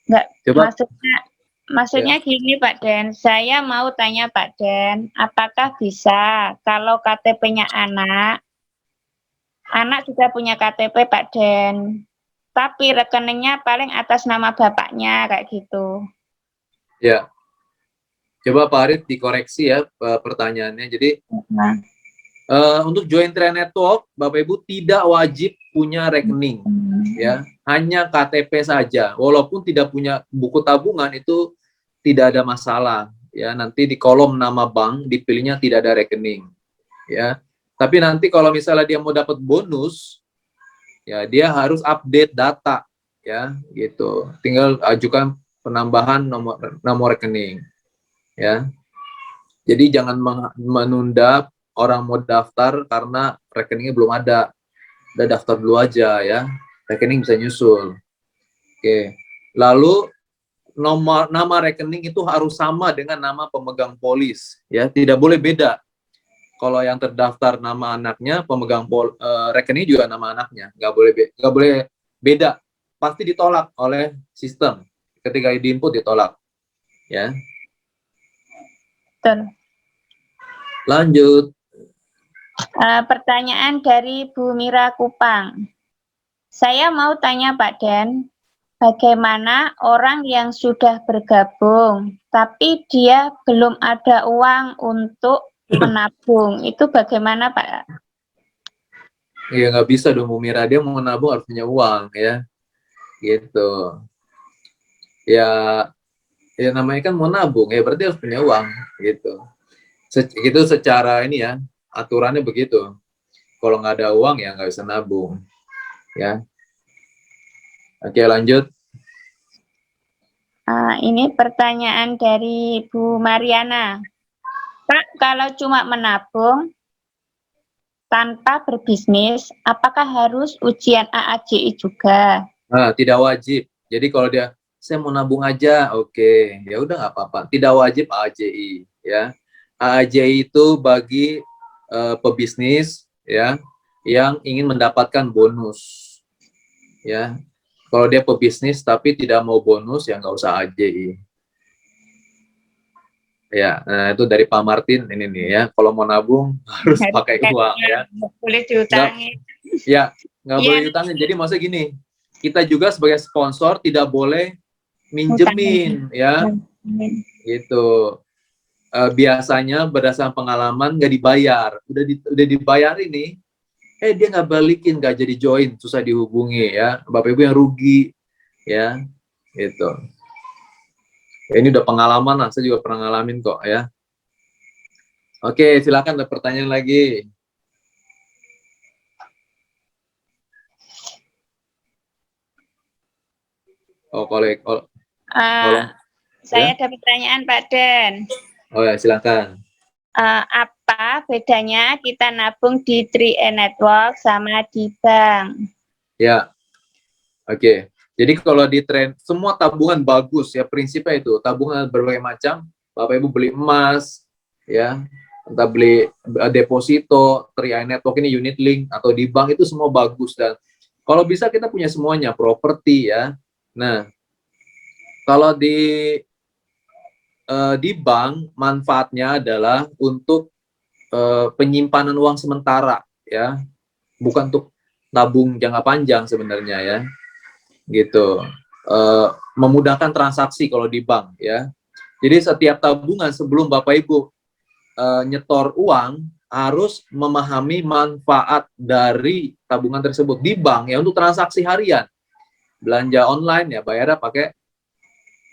Enggak, Coba. maksudnya gini Pak Den, saya mau tanya Pak Den, apakah bisa kalau KTP-nya anak sudah punya KTP Pak Den, tapi rekeningnya paling atas nama bapaknya kayak gitu. Ya. Coba Pak Arif dikoreksi ya pertanyaannya. Jadi Nah, untuk joint train network, Bapak Ibu tidak wajib punya rekening, ya, hanya KTP saja. Walaupun tidak punya buku tabungan itu tidak ada masalah, ya. Nanti di kolom nama bank dipilihnya tidak ada rekening, ya. Tapi nanti kalau misalnya dia mau dapat bonus, ya dia harus update data, ya, gitu. Tinggal ajukan penambahan nomor rekening, ya. Jadi jangan menunda orang mau daftar karena rekeningnya belum ada. Udah daftar dulu aja ya. Rekening bisa nyusul. Oke. Lalu nama rekening itu harus sama dengan nama pemegang polis ya, tidak boleh beda. Kalau yang terdaftar nama anaknya, pemegang rekening juga nama anaknya. Nggak boleh beda. Pasti ditolak oleh sistem. Ketika diinput ditolak. Ya. betul. Lanjut. Pertanyaan dari Bu Mira Kupang. Saya mau tanya Pak Den, bagaimana orang yang sudah bergabung, tapi dia belum ada uang untuk menabung, itu bagaimana Pak? Ya nggak bisa dong Bu Mira, dia mau nabung harus punya uang ya. Gitu. Ya namanya kan mau nabung ya berarti harus punya uang gitu. Itu secara ini ya, aturannya begitu. Kalau nggak ada uang ya nggak bisa nabung. Ya. Oke, lanjut. Ini pertanyaan dari Bu Mariana. Pak, kalau cuma menabung tanpa berbisnis, apakah harus ujian AAJI juga? Nah, tidak wajib. Jadi kalau saya mau nabung aja, oke, ya udah nggak apa-apa. Tidak wajib AAJI, ya. AAJI itu bagi pebisnis, ya, yang ingin mendapatkan bonus, ya. Kalau dia pebisnis tapi tidak mau bonus, ya nggak usah AAJI. Ya, nah itu dari Pak Martin ini nih ya. Kalau mau nabung harus pakai uang ya. Boleh diutangi. Ya, nggak boleh diutangin. Jadi maksudnya gini, kita juga sebagai sponsor tidak boleh minjemin ya. Gitu. Biasanya berdasarkan pengalaman nggak dibayar. Udah dibayar ini, dia nggak balikin, nggak jadi join, susah dihubungi ya. Bapak Ibu yang rugi ya. Gitu. Ya, ini udah pengalaman lah, saya juga pernah ngalamin kok ya. Oke, silakan ada pertanyaan lagi. Saya ada pertanyaan Pak Den. Oh ya, silakan. Apa bedanya kita nabung di 3E Network sama di bank? Ya, oke. Jadi kalau di tren, semua tabungan bagus ya, prinsipnya itu. Tabungan berbagai macam, Bapak Ibu beli emas, ya, entah beli deposito, 3i Network ini unit link, atau di bank itu semua bagus. Dan Kalau bisa kita punya semuanya, properti ya. Nah, kalau di bank manfaatnya adalah untuk penyimpanan uang sementara ya, bukan untuk tabung jangka panjang sebenarnya ya, gitu. Memudahkan transaksi kalau di bank ya. Jadi setiap tabungan sebelum Bapak Ibu nyetor uang harus memahami manfaat dari tabungan tersebut di bank ya, untuk transaksi harian, belanja online ya, bayarnya pakai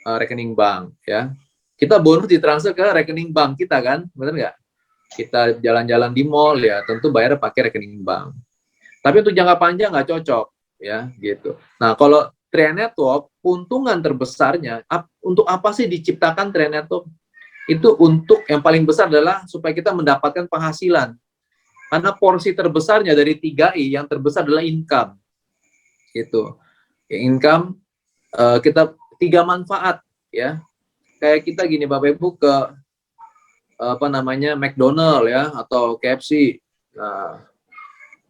rekening bank ya. Kita bonus ditransfer ke rekening bank kita kan, benar nggak? Kita jalan-jalan di mall ya, tentu bayarnya pakai rekening bank. Tapi untuk jangka panjang nggak cocok ya, gitu. Nah, kalau Trade Network, keuntungan terbesarnya untuk apa sih diciptakan Trade Network? Itu untuk yang paling besar adalah supaya kita mendapatkan penghasilan. Karena porsi terbesarnya dari 3I, yang terbesar adalah income. Gitu. Income, kita 3 manfaat ya. Kayak kita gini Bapak Ibu ke McDonald ya, atau KFC. Nah,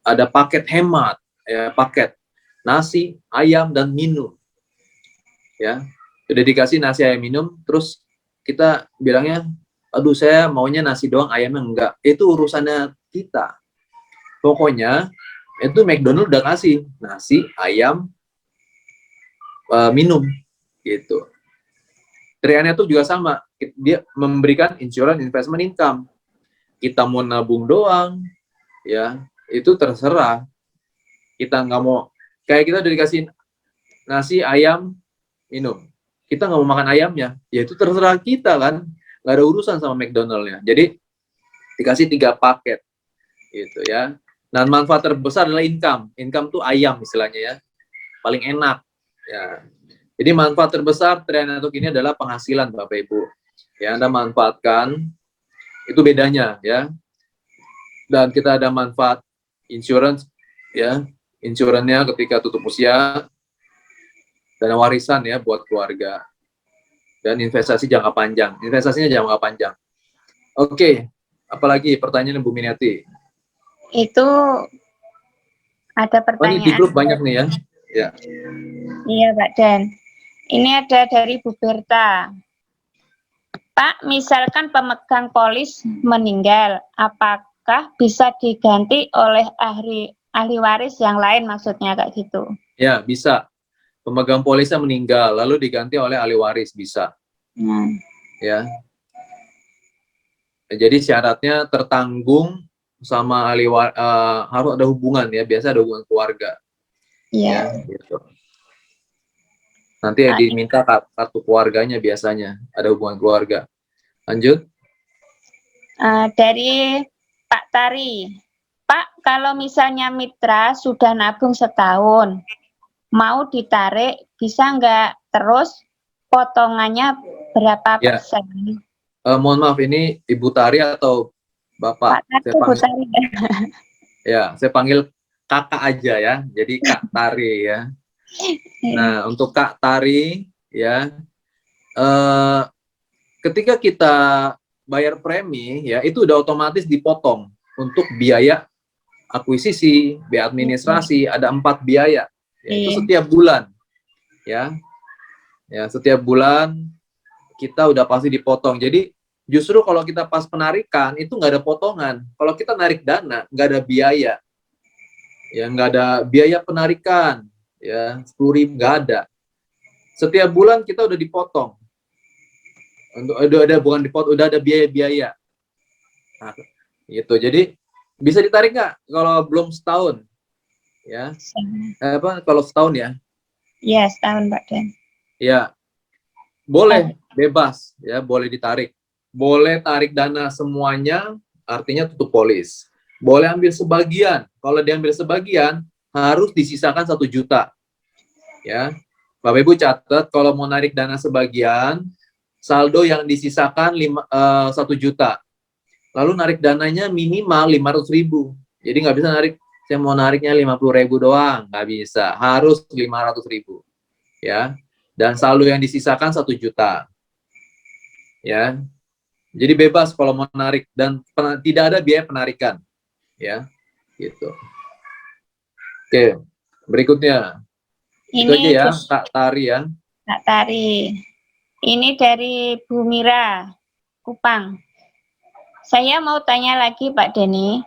ada paket hemat ya, paket nasi, ayam, dan minum. Ya. Udah dikasih nasi, ayam, minum, terus kita bilangnya, aduh saya maunya nasi doang, ayamnya enggak. Itu urusannya kita. Pokoknya itu McDonald udah kasih nasi, ayam, minum gitu. Triannya itu juga sama, dia memberikan insurance investment income. Kita mau nabung doang ya, itu terserah. Kita nggak mau, kayak kita udah dikasih nasi, ayam, minum, kita nggak mau makan ayamnya, ya itu terserah kita kan, nggak ada urusan sama McDonald-nya. Jadi dikasih 3 paket gitu ya. Dan manfaat terbesar adalah income. Income tuh ayam istilahnya ya, paling enak ya. Jadi manfaat terbesar Trade Network ini adalah penghasilan Bapak Ibu ya, Anda manfaatkan, itu bedanya ya. Dan kita ada manfaat insurance ya, insurannya ketika tutup usia, dana warisan ya buat keluarga, dan investasi jangka panjang. Investasinya jangka panjang. Oke, apalagi pertanyaan Bu Miniati? Itu ada Oh, ini di pertanyaan. grup banyak nih ya. Ya. Iya, Pak Dan. Ini ada dari Bu Berta. Pak, misalkan pemegang polis meninggal, apakah bisa diganti oleh ahli waris yang lain, maksudnya kayak gitu? Ya, bisa. Pemegang polisnya meninggal, lalu diganti oleh ahli waris, bisa. Ya. Jadi syaratnya tertanggung sama ahli waris, harus ada hubungan ya, biasa ada hubungan keluarga. Iya. Ya, gitu. Nanti diminta kartu keluarganya, biasanya ada hubungan keluarga. Lanjut. Dari Pak Tari. Pak, kalau misalnya mitra sudah nabung setahun, mau ditarik, bisa nggak? Terus potongannya berapa persen? Mohon maaf, ini Ibu Tari atau Bapak? Pak Tari, Ibu Tari. Ya, saya panggil kakak aja ya, jadi Kak Tari ya. Nah, untuk Kak Tari ya, ketika kita bayar premi ya, itu udah otomatis dipotong untuk biaya akuisisi, biaya administrasi, ada 4 biaya. Ya, itu setiap bulan ya. Ya, setiap bulan kita udah pasti dipotong. Jadi justru kalau kita pas penarikan itu nggak ada potongan. Kalau kita narik dana nggak ada biaya. Ya, nggak ada biaya penarikan. Ya, 10.000 nggak ada. Setiap bulan kita udah dipotong. Udah ada, bukan dipotong, udah ada biaya-biaya. Nah, gitu. Jadi bisa ditarik nggak kalau belum setahun? Ya, kalau setahun ya? Iya, setahun Pak Dan. Ya, boleh, bebas ya, boleh ditarik. Boleh tarik dana semuanya, artinya tutup polis. Boleh ambil sebagian. Kalau diambil sebagian, harus disisakan 1 juta. Ya, Bapak Ibu catat, kalau mau narik dana sebagian, saldo yang disisakan 1 juta. Lalu narik dananya minimal 500.000. Jadi nggak bisa narik, saya mau nariknya 50.000 doang, nggak bisa. Harus 500.000. Ya, dan saldo yang disisakan 1 juta. Ya, jadi bebas kalau mau narik, dan tidak ada biaya penarikan. Ya, gitu. Oke, Berikutnya. Itu aja Ini ya, Kak Tari ya. Kak Tari. Ini dari Bu Mira, Kupang. Saya mau tanya lagi Pak Denny,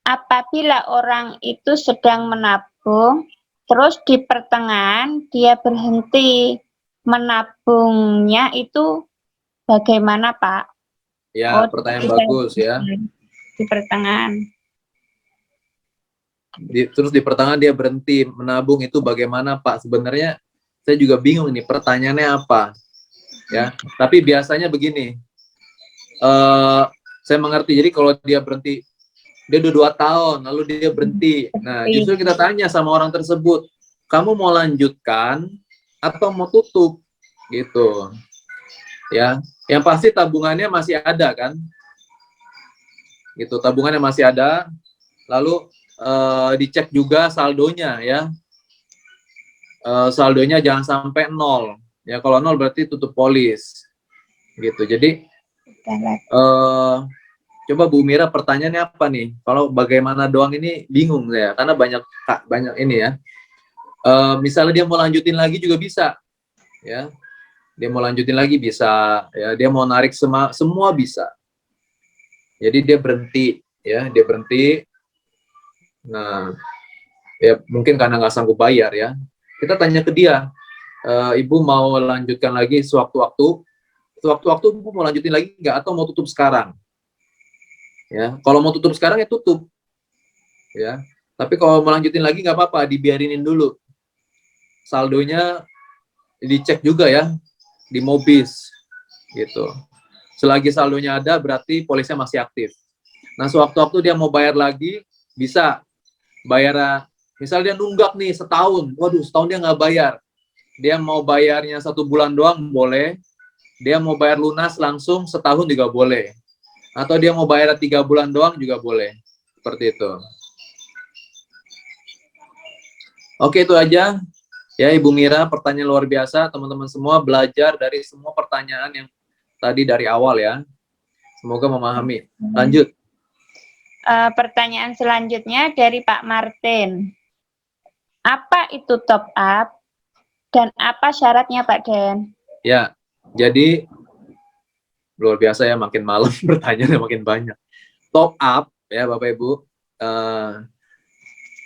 apabila orang itu sedang menabung, terus di pertengahan dia berhenti menabungnya, itu bagaimana Pak? Ya, pertanyaan bagus ya. Di pertengahan. Terus di pertengahan dia berhenti menabung, itu bagaimana Pak? Sebenarnya saya juga bingung ini pertanyaannya apa ya. Tapi biasanya begini, saya mengerti. Jadi kalau dia berhenti, dia udah 2 tahun lalu dia berhenti. Nah, justru kita tanya sama orang tersebut, kamu mau lanjutkan atau mau tutup gitu ya. Yang pasti tabungannya masih ada kan, gitu, tabungannya masih ada. Lalu dicek juga saldonya ya. Saldonya jangan sampai 0 ya. Kalau 0 berarti tutup polis gitu. Jadi coba Bu Mira, pertanyaannya apa nih? Kalau bagaimana doang ini bingung saya, karena banyak ini ya. Misalnya dia mau lanjutin lagi juga bisa ya. Dia mau lanjutin lagi bisa ya. Dia mau narik semua bisa. Jadi dia berhenti ya, dia berhenti. Nah, ya mungkin karena nggak sanggup bayar ya. Kita tanya ke dia, Ibu mau lanjutkan lagi sewaktu-waktu Ibu mau lanjutin lagi nggak, atau mau tutup sekarang? Ya, kalau mau tutup sekarang ya tutup. Ya, tapi kalau mau lanjutin lagi nggak apa-apa, dibiarinin dulu. Saldonya dicek juga ya di Mobis gitu. Selagi saldonya ada berarti polisnya masih aktif. Nah, sewaktu-waktu dia mau bayar lagi bisa bayar. Misal dia nunggak nih setahun, waduh setahun dia nggak bayar. Dia mau bayarnya 1 bulan doang boleh. Dia mau bayar lunas langsung setahun juga boleh. Atau dia mau bayar 3 bulan doang juga boleh. Seperti itu. Oke, itu aja. Ya, Ibu Mira, pertanyaan luar biasa. Teman-teman semua belajar dari semua pertanyaan yang tadi dari awal ya. Semoga memahami. Lanjut. Pertanyaan selanjutnya dari Pak Martin. Apa itu top up dan apa syaratnya Pak Den? Ya, jadi luar biasa ya, makin malam pertanyaannya makin banyak. Top up ya Bapak Ibu,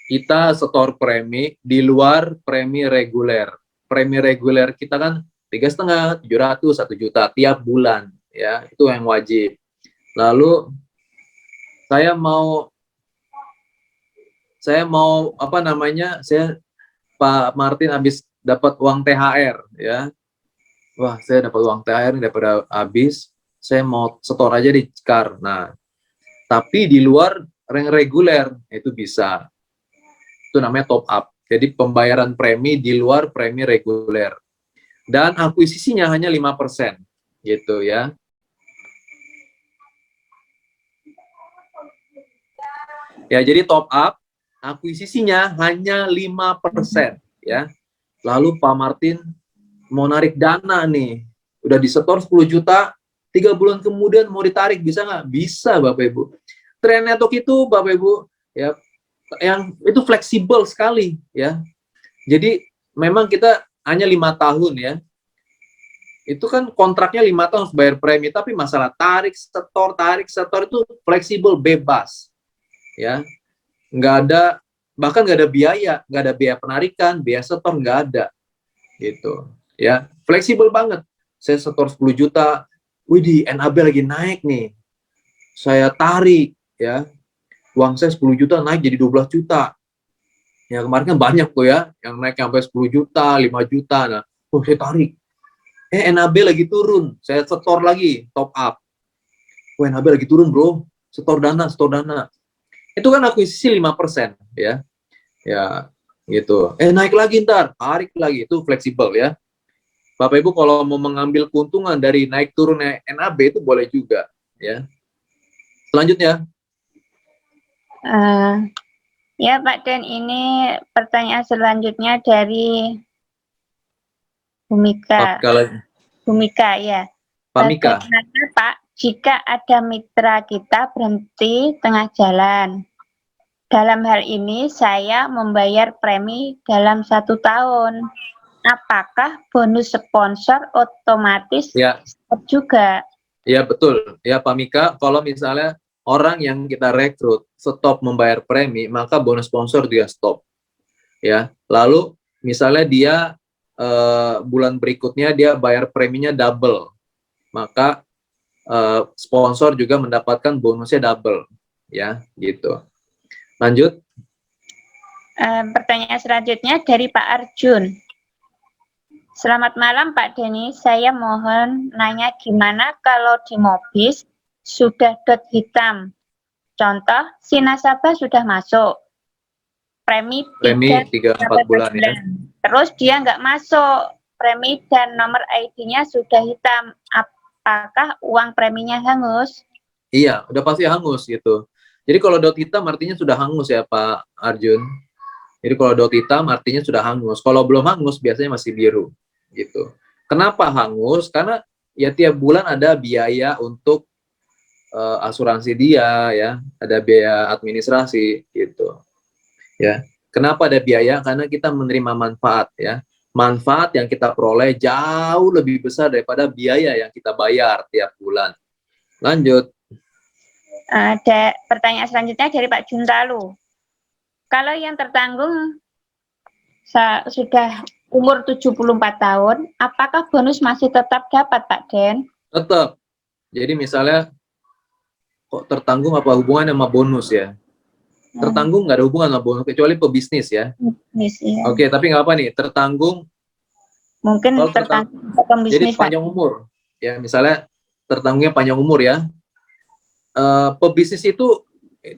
kita setor premi di luar premi reguler. Premi reguler kita kan 3,5, 700, 1 juta tiap bulan ya, itu yang wajib. Lalu saya mau apa namanya, Pak Martin habis dapat uang THR ya. Wah, saya dapat uang THR daripada habis, saya mau setor aja di Cikar. Nah, tapi di luar yang reguler itu bisa. Itu namanya top up. Jadi pembayaran premi di luar premi reguler. Dan akuisisinya hanya 5% gitu ya. Ya, jadi top up akuisisinya hanya 5% ya. Lalu Pak Martin mau narik dana nih, udah disetor 10 juta, 3 bulan kemudian mau ditarik, bisa nggak? Bisa Bapak Ibu. Trend network itu Bapak Ibu ya, yang itu fleksibel sekali ya. Jadi memang kita hanya 5 tahun ya. Itu kan kontraknya 5 tahun harus bayar premi, tapi masalah tarik setor itu fleksibel, bebas ya. Nggak ada, bahkan nggak ada biaya penarikan, biaya setor nggak ada gitu ya. Fleksibel banget. Saya setor 10 juta, wih di NAB lagi naik nih, saya tarik ya, uang saya 10 juta naik jadi 12 juta ya. Kemarin kan banyak tuh ya yang naik sampai 10 juta, 5 juta. Nah, saya tarik, NAB lagi turun, saya setor lagi, top up. NAB lagi turun bro, setor dana. Itu kan akuisisi 5% ya. Ya, gitu. Naik lagi ntar, tarik lagi, itu fleksibel ya. Bapak Ibu kalau mau mengambil keuntungan dari naik turunnya NAB itu boleh juga ya. Selanjutnya. Ya Pak Den, ini pertanyaan selanjutnya dari Bumika. Bumika ya. Pak Mika. Bagaimana Pak jika ada mitra kita berhenti tengah jalan? dalam hal ini saya membayar premi dalam 1 tahun. Apakah bonus sponsor otomatis Ya, stop juga? ya betul. Ya Pak Mika, kalau misalnya orang yang kita rekrut stop membayar premi, maka bonus sponsor dia stop. Ya, lalu misalnya dia bulan berikutnya dia bayar preminya double, maka sponsor juga mendapatkan bonusnya double. Ya, gitu. Lanjut. Pertanyaan selanjutnya dari Pak Arjun. Selamat malam Pak Denny, saya mohon nanya gimana kalau di Mobis sudah dot hitam. Contoh, si nasabah sudah masuk, premi 3-4 bulan ya. Terus dia nggak masuk, premi dan nomor ID-nya sudah hitam. Apakah uang preminya hangus? Iya, udah pasti hangus gitu. Jadi kalau dot hitam artinya sudah hangus ya Pak Arjun. Jadi kalau dot hitam artinya sudah hangus. Kalau belum hangus biasanya masih biru gitu. Kenapa hangus? Karena ya tiap bulan ada biaya untuk asuransi dia ya, ada biaya administrasi gitu. Ya. Kenapa ada biaya? Karena kita menerima manfaat ya. Manfaat yang kita peroleh jauh lebih besar daripada biaya yang kita bayar tiap bulan. Lanjut. Ada pertanyaan selanjutnya dari Pak Juntalu. Kalau yang tertanggung sudah umur 74 tahun, apakah bonus masih tetap dapat Pak Den? Tetap. Jadi misalnya kok tertanggung apa hubungannya sama bonus ya? Tertanggung nggak ada hubungan sama bonus kecuali pebisnis ya. Ya. Oke, tapi nggak apa nih? Tertanggung. Mungkin Kalau tertanggung jadi pembisnis panjang umur. Ya, misalnya tertanggungnya panjang umur ya. Pebisnis itu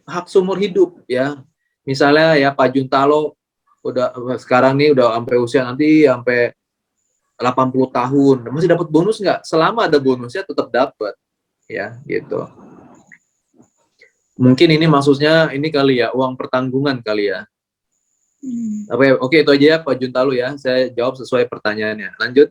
hak seumur hidup ya. Misalnya ya Pak Juntalo udah sekarang nih udah sampai usia nanti sampai 80 tahun masih dapat bonus nggak? Selama ada bonusnya tetap dapat ya gitu. Mungkin ini maksudnya ini kali ya uang pertanggungan kali ya. Oke, itu aja ya Pak Juntalu ya. Saya jawab sesuai pertanyaannya. Lanjut.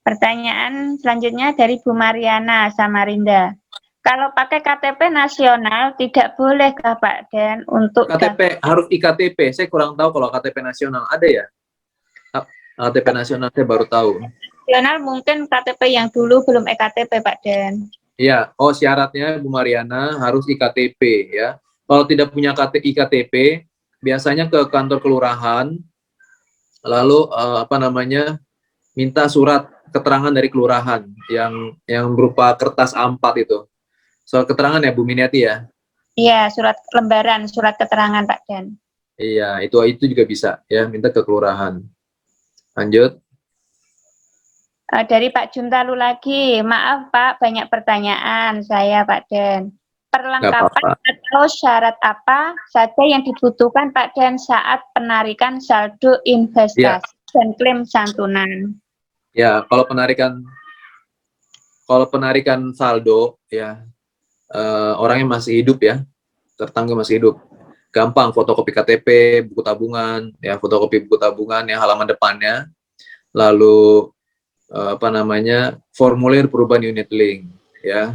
Pertanyaan selanjutnya dari Bu Mariana Samarinda. Kalau pakai KTP nasional tidak boleh kah Pak Den untuk KTP harus iktp. Saya kurang tahu kalau KTP nasional ada ya. KTP nasional saya baru tahu. Nasional mungkin KTP yang dulu belum ektp Pak Den. Iya. Oh syaratnya Bu Mariana harus iktp ya. Kalau tidak punya iktp biasanya ke kantor kelurahan. Lalu minta surat keterangan dari kelurahan yang berupa kertas A4 itu. Soal keterangan ya Bu Miniati ya? Iya, surat lembaran, surat keterangan Pak Den. Iya, itu juga bisa ya, minta ke kelurahan. Lanjut. Dari Pak Juntalu lagi, maaf Pak, banyak pertanyaan saya Pak Den. Perlengkapan atau syarat apa saja yang dibutuhkan Pak Den saat penarikan saldo investasi dan klaim santunan? Ya, kalau penarikan saldo ya orangnya masih hidup ya, tertanggung masih hidup. Gampang, fotokopi KTP, buku tabungan, ya fotokopi buku tabungan yang halaman depannya, lalu formulir perubahan unit link, ya.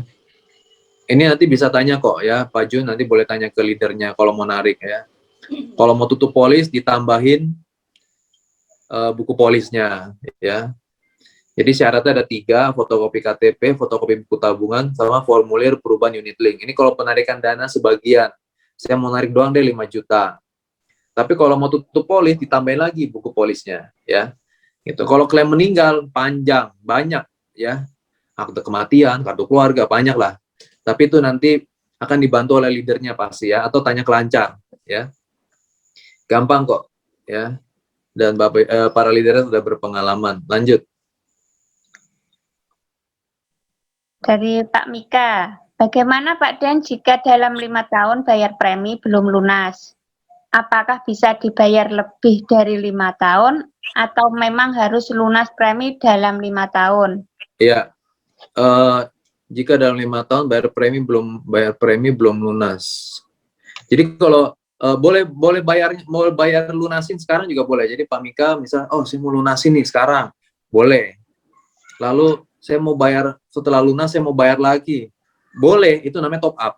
Ini nanti bisa tanya kok ya, Pak Jun nanti boleh tanya ke leadernya kalau mau narik ya. Kalau mau tutup polis ditambahin buku polisnya, ya. Jadi syaratnya ada 3, fotokopi KTP, fotokopi buku tabungan, sama formulir perubahan unit link. Ini kalau penarikan dana sebagian. Saya mau narik doang deh 5 juta. Tapi kalau mau tutup polis, ditambahin lagi buku polisnya. Ya. Gitu. Kalau klaim meninggal, panjang, banyak. Ya. Akte kematian, kartu keluarga, banyak lah. Tapi itu nanti akan dibantu oleh leadernya pasti ya, atau tanya ke lancar. Ya. Gampang kok. Ya. Dan para leadernya sudah berpengalaman. Lanjut. Dari Pak Mika, bagaimana Pak Den jika dalam 5 tahun bayar premi belum lunas? Apakah bisa dibayar lebih dari 5 tahun atau memang harus lunas premi dalam 5 tahun? Iya, jika dalam 5 tahun bayar premi belum lunas. Jadi kalau boleh bayar lunasin sekarang juga boleh. Jadi Pak Mika misalnya, oh saya mau lunasin nih sekarang, boleh. Lalu saya mau bayar setelah lunas, saya mau bayar lagi. Boleh, itu namanya top up.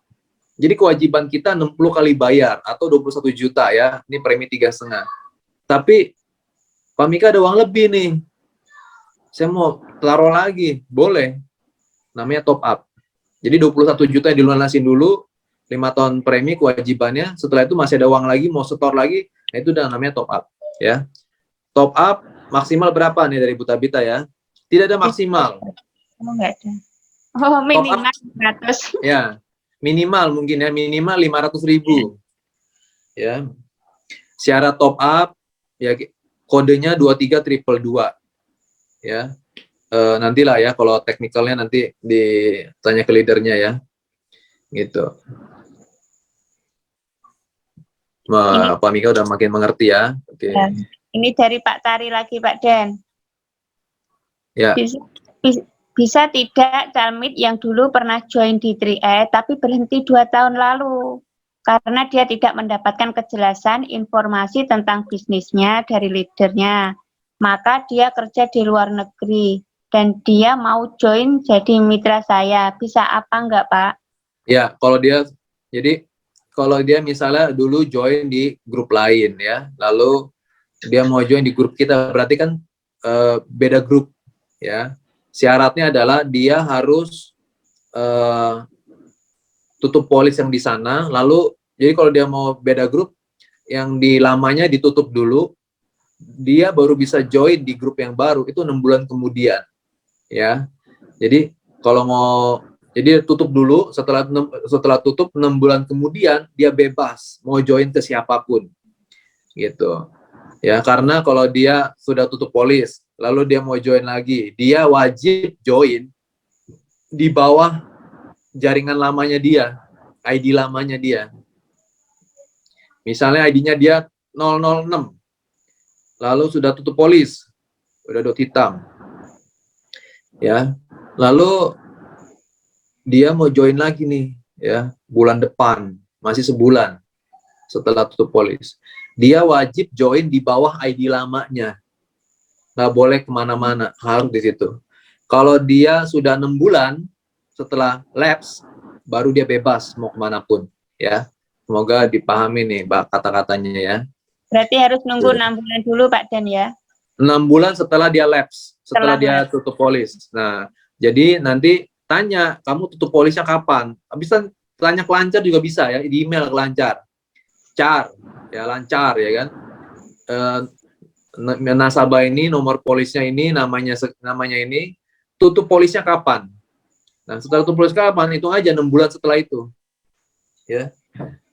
Jadi kewajiban kita 60 kali bayar atau 21 juta ya. Ini premi 3,5. Tapi Pak Mika ada uang lebih nih. Saya mau taruh lagi, boleh. Namanya top up. Jadi 21 juta yang dilunasin dulu, 5 tahun premi kewajibannya, setelah itu masih ada uang lagi, mau setor lagi, nah itu udah namanya top up. Ya. Top up maksimal berapa nih dari Bu Tabita ya? Tidak ada maksimal. Oh, enggak ada. Oh, minimal 100. Ya, minimal mungkin ya, minimal 500.000. Ya. Syarat top up, ya kodenya 23222. Ya. Nantilah ya, kalau teknikalnya nanti ditanya ke leadernya ya. Gitu. Wah, Pak Mika udah makin mengerti ya. Oke. Ya. Ini dari Pak Tari lagi, Pak Den. Ya. Bisa tidak Calmit yang dulu pernah join di 3E tapi berhenti 2 tahun lalu karena dia tidak mendapatkan kejelasan informasi tentang bisnisnya dari leadernya, maka dia kerja di luar negeri dan dia mau join jadi mitra saya, bisa apa enggak Pak? Ya, kalau dia misalnya dulu join di grup lain ya, lalu dia mau join di grup kita, berarti kan beda grup ya. Syaratnya adalah dia harus tutup polis yang di sana, lalu jadi kalau dia mau beda grup, yang di lamanya ditutup dulu, dia baru bisa join di grup yang baru, itu 6 bulan kemudian. Ya, jadi kalau jadi tutup dulu, setelah tutup 6 bulan kemudian, dia bebas, mau join ke siapapun. Gitu. Ya, karena kalau dia sudah tutup polis, lalu dia mau join lagi, dia wajib join di bawah jaringan lamanya dia, ID lamanya dia. Misalnya ID-nya dia 006, lalu sudah tutup polis, udah dot hitam. Ya, lalu dia mau join lagi nih, ya, bulan depan, masih sebulan setelah tutup polis. Dia wajib join di bawah ID lamanya. Nggak boleh kemana-mana, harus di situ. Kalau dia sudah 6 bulan setelah lapse, baru dia bebas mau kemanapun. Ya, semoga dipahami nih kata-katanya ya. Berarti harus nunggu 6 bulan dulu Pak Den ya? 6 bulan setelah dia lapse, setelah dia tutup polis. Nah, jadi nanti tanya, kamu tutup polisnya kapan? Bisa tanya ke Lancar juga bisa ya, di email ke Lancar. Ya Lancar ya kan. Nasabah ini, nomor polisnya ini, namanya ini, tutup polisnya kapan? Nah, setelah tutup polis kapan? Hitung aja 6 bulan setelah itu. Ya.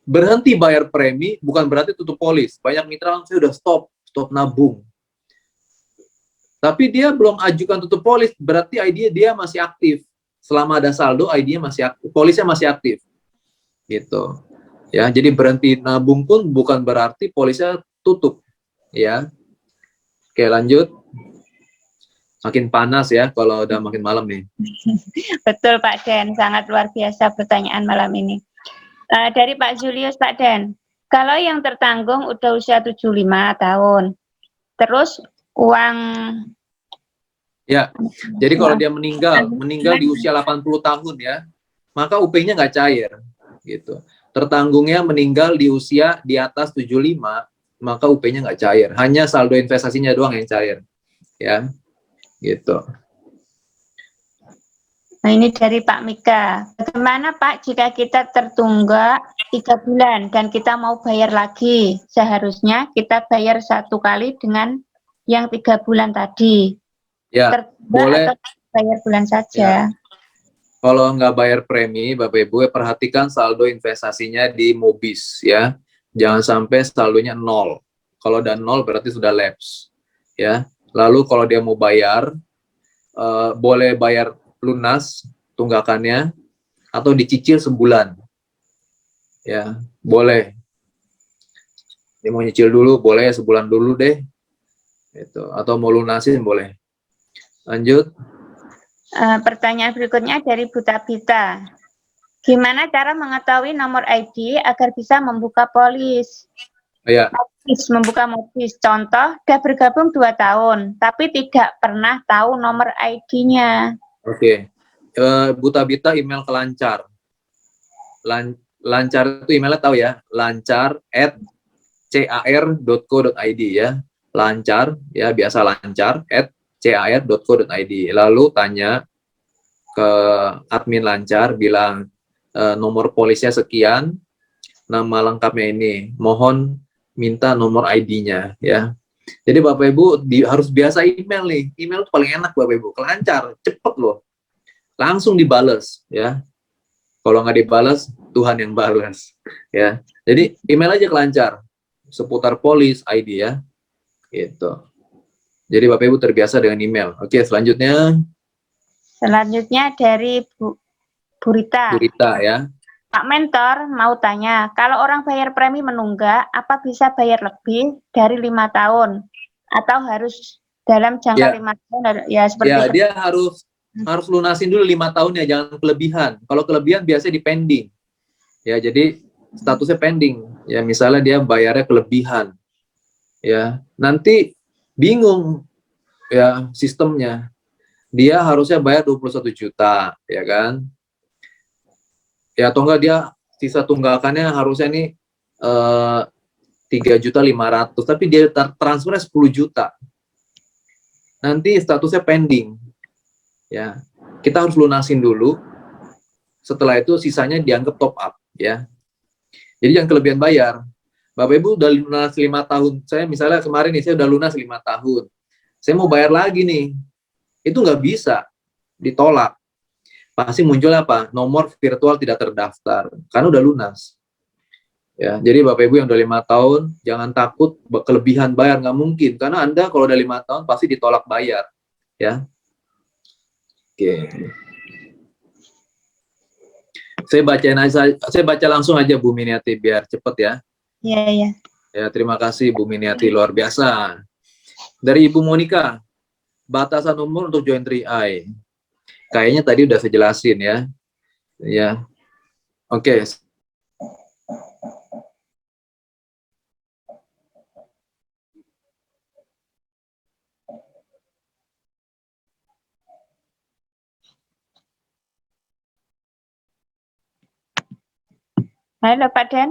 Berhenti bayar premi bukan berarti tutup polis. Banyak mitra saya udah stop nabung. Tapi dia belum ajukan tutup polis, berarti ID dia masih aktif. Selama ada saldo, ID-nya masih aktif, polisnya masih aktif. Gitu. Ya, jadi berhenti nabung pun bukan berarti polisnya tutup. Ya. Oke, lanjut. Makin panas ya kalau udah makin malam nih. Betul Pak Den, sangat luar biasa pertanyaan malam ini. Dari Pak Julius, Pak Den, kalau yang tertanggung udah usia 75 tahun, terus uang... Ya, jadi kalau dia meninggal di usia 80 tahun ya, maka UP-nya nggak cair. Gitu. Tertanggungnya meninggal di usia di atas 75, maka UP-nya nggak cair. Hanya saldo investasinya doang yang cair. Ya, gitu. Nah, ini dari Pak Mika. Bagaimana Pak jika kita tertunggak 3 bulan dan kita mau bayar lagi? Seharusnya kita bayar 1 kali dengan yang 3 bulan tadi. Ya, boleh. Atau bayar bulan saja. Ya. Kalau nggak bayar premi, Bapak Ibu, perhatikan saldo investasinya di Mobis ya. Jangan sampai saldonya 0. Kalau udah 0 berarti sudah lapse. Ya. Lalu kalau dia mau bayar, boleh bayar lunas tunggakannya atau dicicil sebulan. Ya, boleh. Dia mau nyicil dulu, boleh sebulan dulu deh. Itu. Atau mau lunasin boleh. Lanjut. Pertanyaan berikutnya dari Bu Tabita. Gimana cara mengetahui nomor ID agar bisa membuka polis? Ya. Membuka Mobis. Contoh, sudah bergabung 2 tahun, tapi tidak pernah tahu nomor ID-nya. Oke. Bu Tabita email ke Lancar. Lancar itu emailnya tahu ya, lancar@car.co.id ya. Lancar ya, biasa lancar @car.co.id. Lalu tanya ke admin Lancar, bilang nomor polisnya sekian, nama lengkapnya ini, mohon minta nomor ID-nya ya. Jadi Bapak Ibu harus biasa email nih. Email itu paling enak Bapak Ibu, kelancar, cepet loh. Langsung dibales ya. Kalau nggak dibales, Tuhan yang balas ya. Jadi email aja kelancar seputar polis ID ya. Gitu. Jadi Bapak Ibu terbiasa dengan email. Oke, selanjutnya Selanjutnya dari Bu Rita. Rita ya. Pak Mentor mau tanya, kalau orang bayar premi menunggak, apa bisa bayar lebih dari 5 tahun? Atau harus dalam jangka 5 tahun? Ya, seperti Ya, itu. dia harus lunasin dulu 5 tahun ya, jangan kelebihan. Kalau kelebihan biasanya di pending. Ya, jadi statusnya pending. Ya, misalnya dia bayarnya kelebihan. Ya, nanti bingung ya sistemnya. Dia harusnya bayar 21 juta, ya kan? Ya, atau enggak dia sisa tunggakannya harusnya nih 3.500.000, tapi dia transfernya 10 juta. Nanti statusnya pending. Ya, kita harus lunasin dulu. Setelah itu sisanya dianggap top up ya. Jadi jangan kelebihan bayar. Bapak Ibu udah lunas 5 tahun. Saya misalnya kemarin nih saya udah lunas 5 tahun. Saya mau bayar lagi nih. Itu nggak bisa, ditolak. Pasti muncul apa? Nomor virtual tidak terdaftar karena udah lunas. Ya, jadi Bapak Ibu yang udah 5 tahun jangan takut kelebihan bayar, nggak mungkin karena Anda kalau udah 5 tahun pasti ditolak bayar. Ya. Oke. Saya baca langsung aja Bu Miniati biar cepet ya. Iya, iya. Ya, terima kasih Bu Miniati, luar biasa. Dari Ibu Monica, batasan umur untuk join 3i. Kayaknya tadi udah saya jelasin ya. Ya. Oke. Halo Pak Den.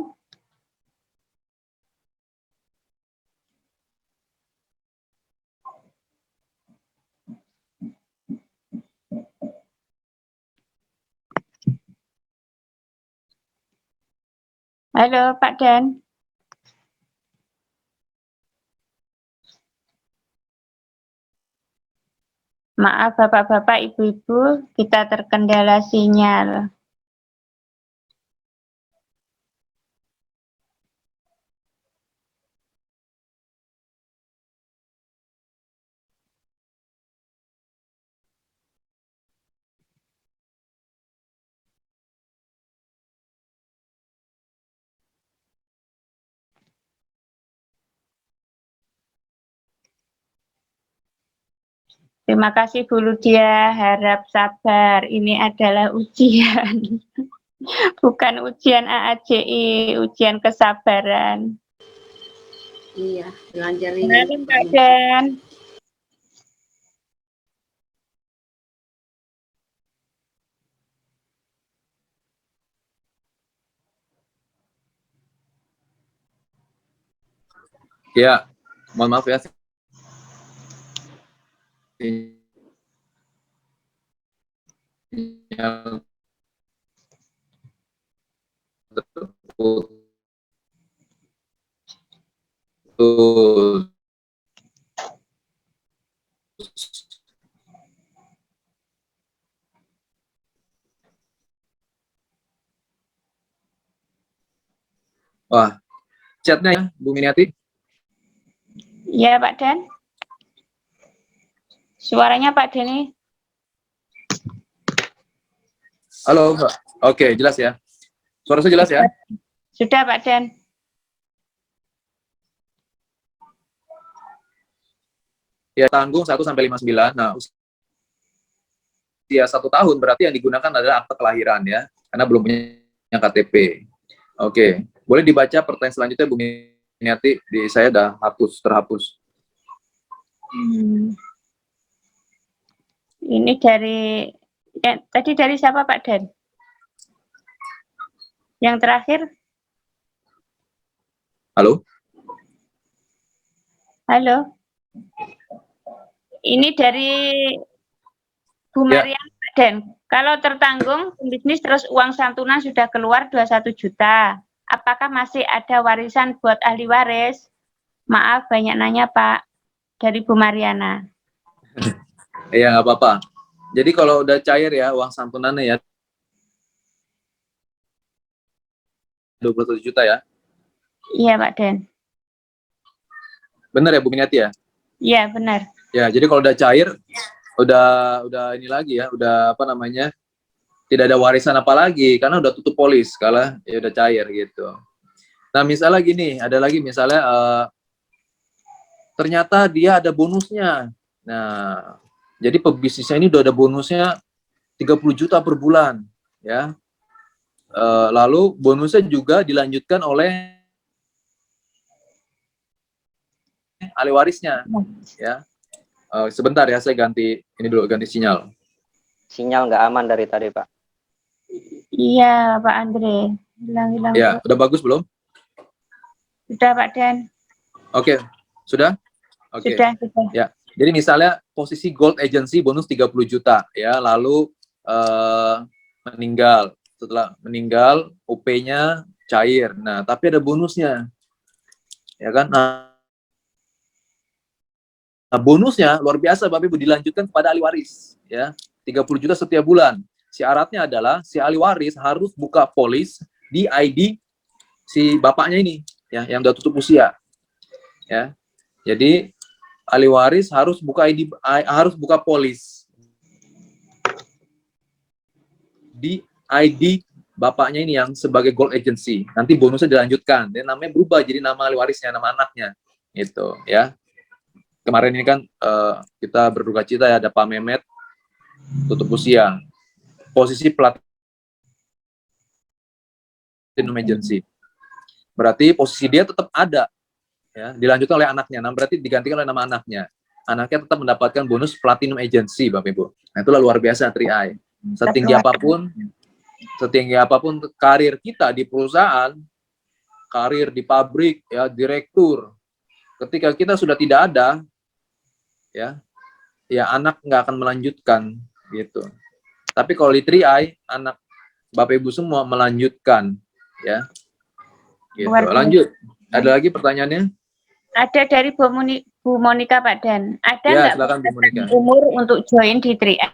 Halo Pak Den. Maaf Bapak-bapak, Ibu-ibu, kita terkendala sinyal. Terima kasih Bu Ludia, harap sabar. Ini adalah ujian. Bukan ujian AAJI, ujian kesabaran. Iya, ngajarin. Halo Pak Den. Ya, mohon maaf ya. Sinyal terputus. Wah, chatnya ya, Bu Miniati. Iya Pak Den. Suaranya Pak Denny. Halo, Pak. Oke, jelas ya. Suara saya jelas ya? Sudah Pak Den. Ya, tanggung 1-59. Nah, usia 1 tahun berarti yang digunakan adalah akte kelahiran ya, karena belum punya KTP. Oke, boleh dibaca pertanyaan selanjutnya Bu Miniati. Saya udah terhapus. Ini dari, tadi dari siapa Pak Den? Yang terakhir, Halo? halo. Ini dari Bu Ya. Mariam, Pak Den. Kalau tertanggung bisnis terus uang santunan sudah keluar 21 juta. Apakah masih ada warisan buat ahli waris? Maaf banyak nanya Pak. Dari Bu Mariana. Iya, nggak apa-apa. Jadi kalau udah cair ya uang santunannya ya 21 juta ya. Iya Pak Den. Benar ya Bu Miniati ya? Iya benar. Ya, jadi kalau udah cair udah ini lagi ya, udah apa namanya? Tidak ada warisan apa lagi karena udah tutup polis kalau ya udah cair gitu. Nah, misalnya gini, ada lagi misalnya ternyata dia ada bonusnya. Nah, jadi pebisnisnya ini udah ada bonusnya 30 juta per bulan ya. Lalu bonusnya juga dilanjutkan oleh ahli warisnya ya. Sebentar ya, saya ganti ini dulu, ganti sinyal. Sinyal nggak aman dari tadi, Pak. Iya Pak Andre. Hilang-hilang. Ya, udah bagus belum? Sudah Pak Den. Oke, sudah? Oke. Sudah. Ya, jadi misalnya posisi gold agency bonus 30 juta ya, lalu meninggal. Setelah meninggal, UP-nya cair. Nah, tapi ada bonusnya. Ya kan? Nah, bonusnya luar biasa Bapak Ibu, dilanjutkan kepada ahli waris ya. 30 juta setiap bulan. Syaratnya adalah si ahli waris harus buka polis di ID si bapaknya ini ya, yang udah tutup usia. Ya. Jadi ahli waris harus buka ID, harus buka polis di ID bapaknya ini yang sebagai gold agency. Nanti bonusnya dilanjutkan. Dan namanya berubah jadi nama ahli warisnya, nama anaknya. Gitu ya. Kemarin ini kan kita berduka cita ya, ada Pak Mehmet tutup usia. Posisi platinum agency. Berarti posisi dia tetap ada. Ya, dilanjutkan oleh anaknya. Nah, berarti digantikan oleh nama anaknya. Anaknya tetap mendapatkan bonus platinum agency, Bapak Ibu. Nah, itulah luar biasa 3i. Setinggi apapun karir kita di perusahaan, karir di pabrik, ya, direktur, ketika kita sudah tidak ada, ya anak nggak akan melanjutkan, gitu. Tapi kalau di 3i, anak Bapak Ibu semua melanjutkan, ya. Gitu. Lanjut. Ada lagi pertanyaannya? Ada dari Bu Monika Pak Den. Ada Ya, nggak silakan Bu Monika. umur untuk join di 3i?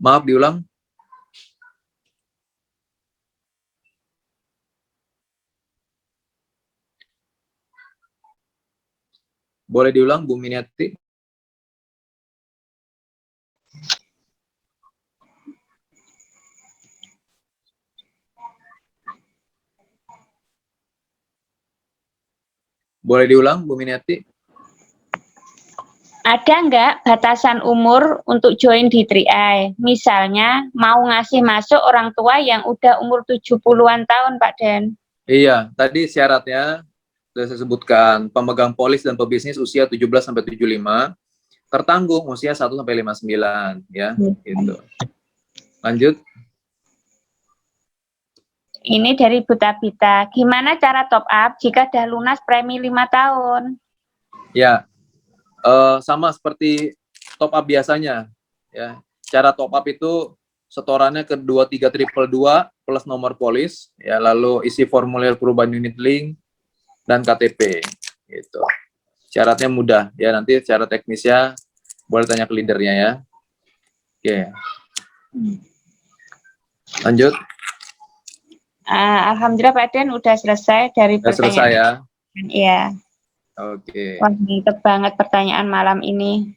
Maaf, diulang. Boleh diulang, Bu Miniati? Boleh diulang, Bu Miniati? Ada nggak batasan umur untuk join di 3i? Misalnya mau ngasih masuk orang tua yang udah umur 70-an tahun, Pak Den. Iya, tadi syaratnya sudah saya sebutkan, pemegang polis dan pebisnis usia 17 sampai 75, tertanggung usia 1 sampai 59 ya, gitu. Lanjut. Ini dari Bu Tabita. Gimana cara top up jika dah lunas premi 5 tahun? Ya. Sama seperti top up biasanya ya. Cara top up itu setorannya ke 23222 plus nomor polis ya, lalu isi formulir perubahan unit link dan KTP gitu. Syaratnya mudah ya, nanti secara teknisnya boleh tanya ke leadernya ya. Oke. Lanjut. Alhamdulillah Pak Den udah selesai dari Sudah selesai ya. Iya. Oke. Wah, mantep banget pertanyaan malam ini.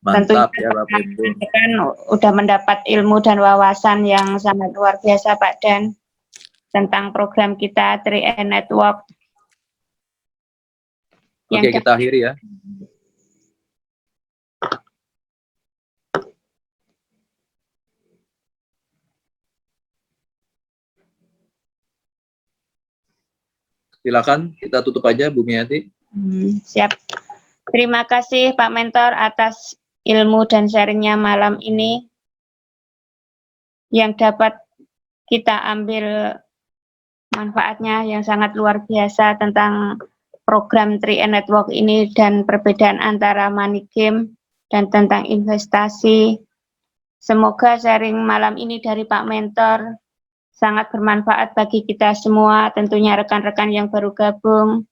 Mantap Tentunya ya Bapak Ibu. kan udah mendapat ilmu dan wawasan yang sangat luar biasa Pak Den tentang program kita 3i Network. Oke, kita akhiri ya. Silakan kita tutup aja Bu Miniati. Siap. Terima kasih Pak Mentor atas ilmu dan sharingnya malam ini. yang dapat kita ambil manfaatnya yang sangat luar biasa tentang program 3N Network ini dan perbedaan antara money game dan tentang investasi. Semoga sharing malam ini dari Pak Mentor sangat bermanfaat bagi kita semua, tentunya rekan-rekan yang baru gabung,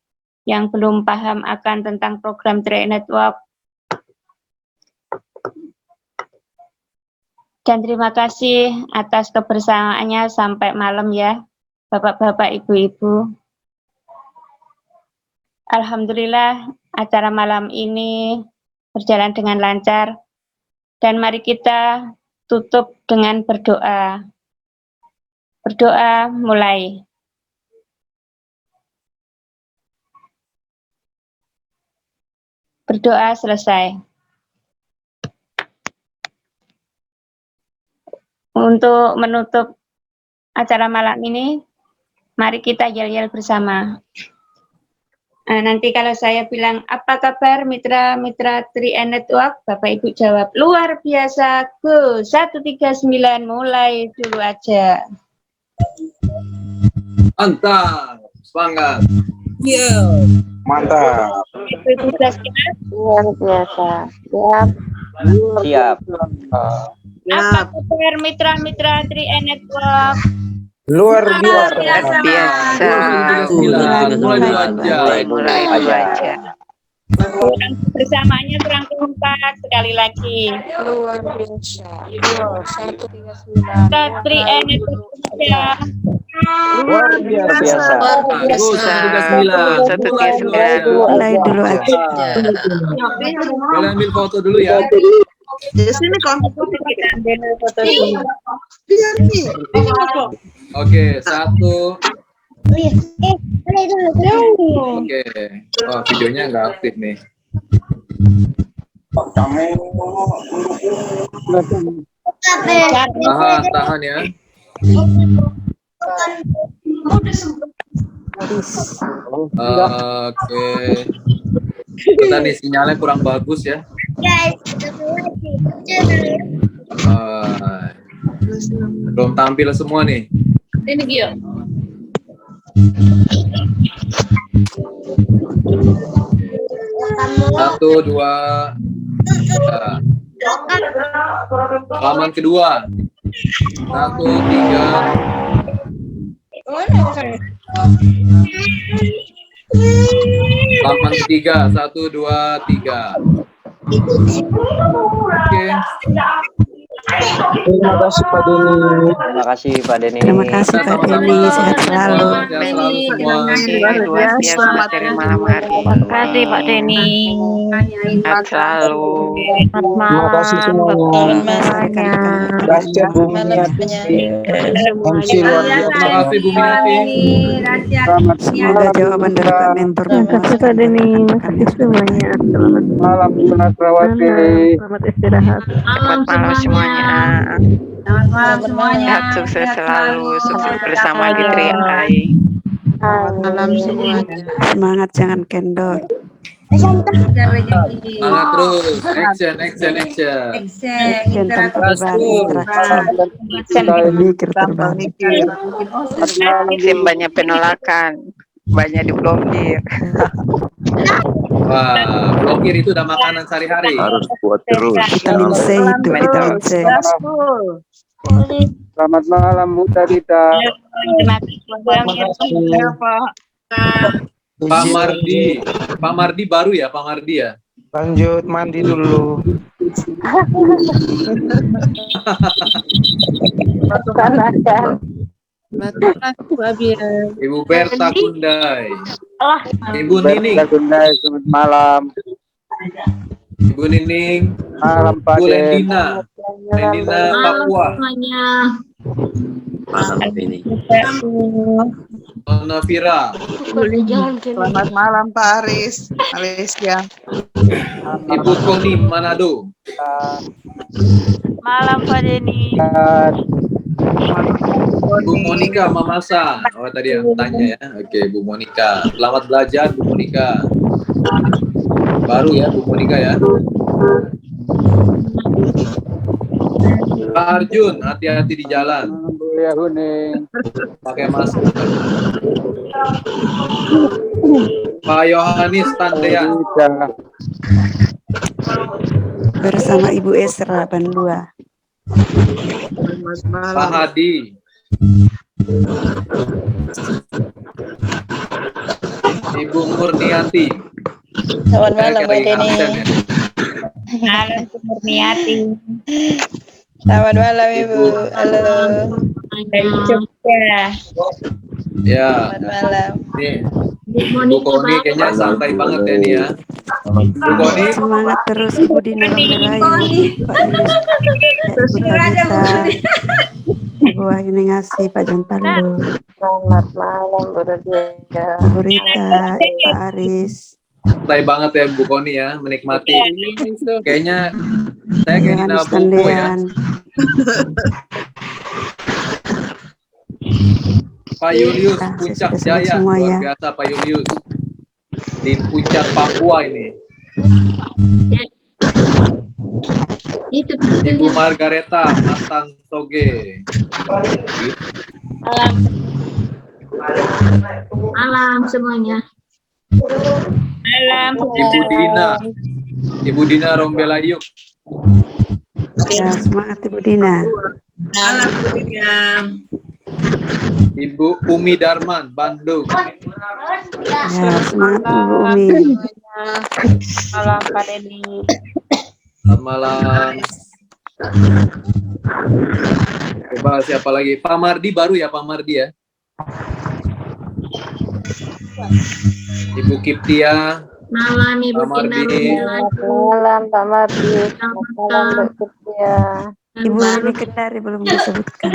yang belum paham akan tentang program 3N Network. Dan terima kasih atas kebersamaannya sampai malam ya, Bapak-bapak, Ibu-ibu. Alhamdulillah acara malam ini berjalan dengan lancar. Dan mari kita tutup dengan berdoa. Berdoa mulai. Berdoa selesai. Untuk menutup acara malam ini, mari kita yel-yel bersama. Nanti kalau saya bilang, apa kabar mitra-mitra 3N Network? Bapak Ibu jawab, luar biasa, go, 139, mulai dulu aja. Mantap, semangat. Mantap. Ibu sudah siap? Luar biasa. Siap. Apa kabar mitra-mitra 3N Network? Luar biasa. Biasa. Mulai aja. Kurang bersamaannya kurang kompak sekali lagi. Luar biasa. 3N Network ya. Luar biasa. Bagus, 139. Mulai dulu aja. Boleh ambil foto dulu ya. Kita ambil foto dulu. Oke, 1. Oke. Oh, videonya nggak aktif nih. Tahan ya. Oke. Kita nih sinyalnya kurang bagus ya. Belum tampil semua nih. Ini Gio. Satu, dua, tiga. Halaman kedua. 1, 3. Halaman ketiga. 1, 2, 3. Oke. Terima kasih Pak Deni. Terima kasih Pak Denny. Terima kasih Pak Deni, sehat selalu. Sehat selalu semua. Luar biasa materi malam hari. Terima kasih Pak Deni. Sehat selalu. Terima kasih semuanya. Dahsyat Bu Miati. MC luar biasa. Terima kasih Bu Miati. Selamat Semoga jawaban dari Pak Mentor memuaskan Pak Deni. Makasih semuanya. malam Bu Nasrawati. Selamat istirahat. Selamat malam semuanya. Selamat malam semuanya. Sukses selalu. Sukses bersama di 3i. Malam semuanya. Semangat, jangan kendor. Semangat terus. Action, action, action. Dan tanpa beban, interaksi. Mikir terbalik. Banyak penolakan. Banyak diblokir. Wah, blokir itu udah makanan sehari-hari. Harus kuat terus. Vitamin C itu, vitamin C. Selamat malam Bu Tadita. Pak Mardi. Pak Mardi baru ya, Pak Mardi ya? Lanjut mandi dulu. Ibu Berta Kundai. Ibu Nining. Selamat malam. Ibu Nining. Malam Pak Bu Den. Lendina. Lendina Papua. Nona Vira. Selamat malam Pak Aris, Malaysia. Ibu Koni Manado. Malam Pak Deni. Bu Monica Mamasa. Oh tadi yang tanya ya. Oke, Bu Monica. Selamat belajar Bu Monica. Baru ya Bu Monica ya. Pak Arjun, hati-hati di jalan. Bu ya Huning. Pakai masker. Pak Yohanis Tandean. Bersama Ibu Esra Bandua. Pak Hadi. Ibu Murniati. Selamat malam, Mbak Deni. Halo, Murniati. Selamat malam, Ibu. Halo. Dari Jogja. Ya. Selamat malam. Nih, Bu Koni kayaknya santai banget ya nih ya. Bu Koni. Semangat terus Ibu Dina Rombelayu, Pak Ibu Tabita, Ibu Wahyuni Ngasih, Pak Jontalo. Selamat malam, Bu Rodia. Ibu Rita, Pak Aris. Santai banget ya Bu Koni ya, menikmati. Kayaknya saya kayak Nina Yohanis Bobo ya. Tandean. Pak Julius Nah, Puncak sudah Jaya, semua luar ya. biasa Pak Julius. Di Puncak Papua ini. Ibu Margareta Nathan Toge. Malam semuanya. Malam. Ibu Dina Rombelayu. Ya, semangat Ibu Dina. Malam Bu Dina. Ibu Umi Darman, Bandung. Ya, semangat Ibu Umi. Malam, Pak Deni. Selamat malam. Coba siapa lagi? Pak Mardi baru ya, Pak Mardi ya. Ibu Kiptia. Malam Ibu Pak Mardi. Malam, Pak Mardi. Malam, Mbak Kiptia. Ibu Ani Kendari belum disebutkan.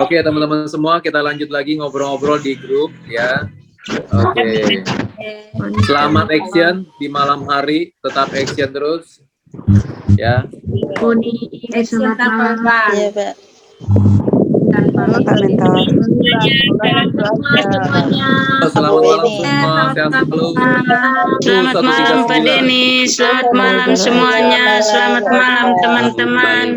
Oke, teman-teman semua, kita lanjut lagi ngobrol-ngobrol di grup ya. Oke. Selamat action di malam hari, tetap action terus. Ya. Selamat malam. Iya, Pak. Halo Pak Mentor. Selamat malam semua, sehat selalu. Selamat malam Pak Deni, selamat malam semuanya, selamat malam teman-teman.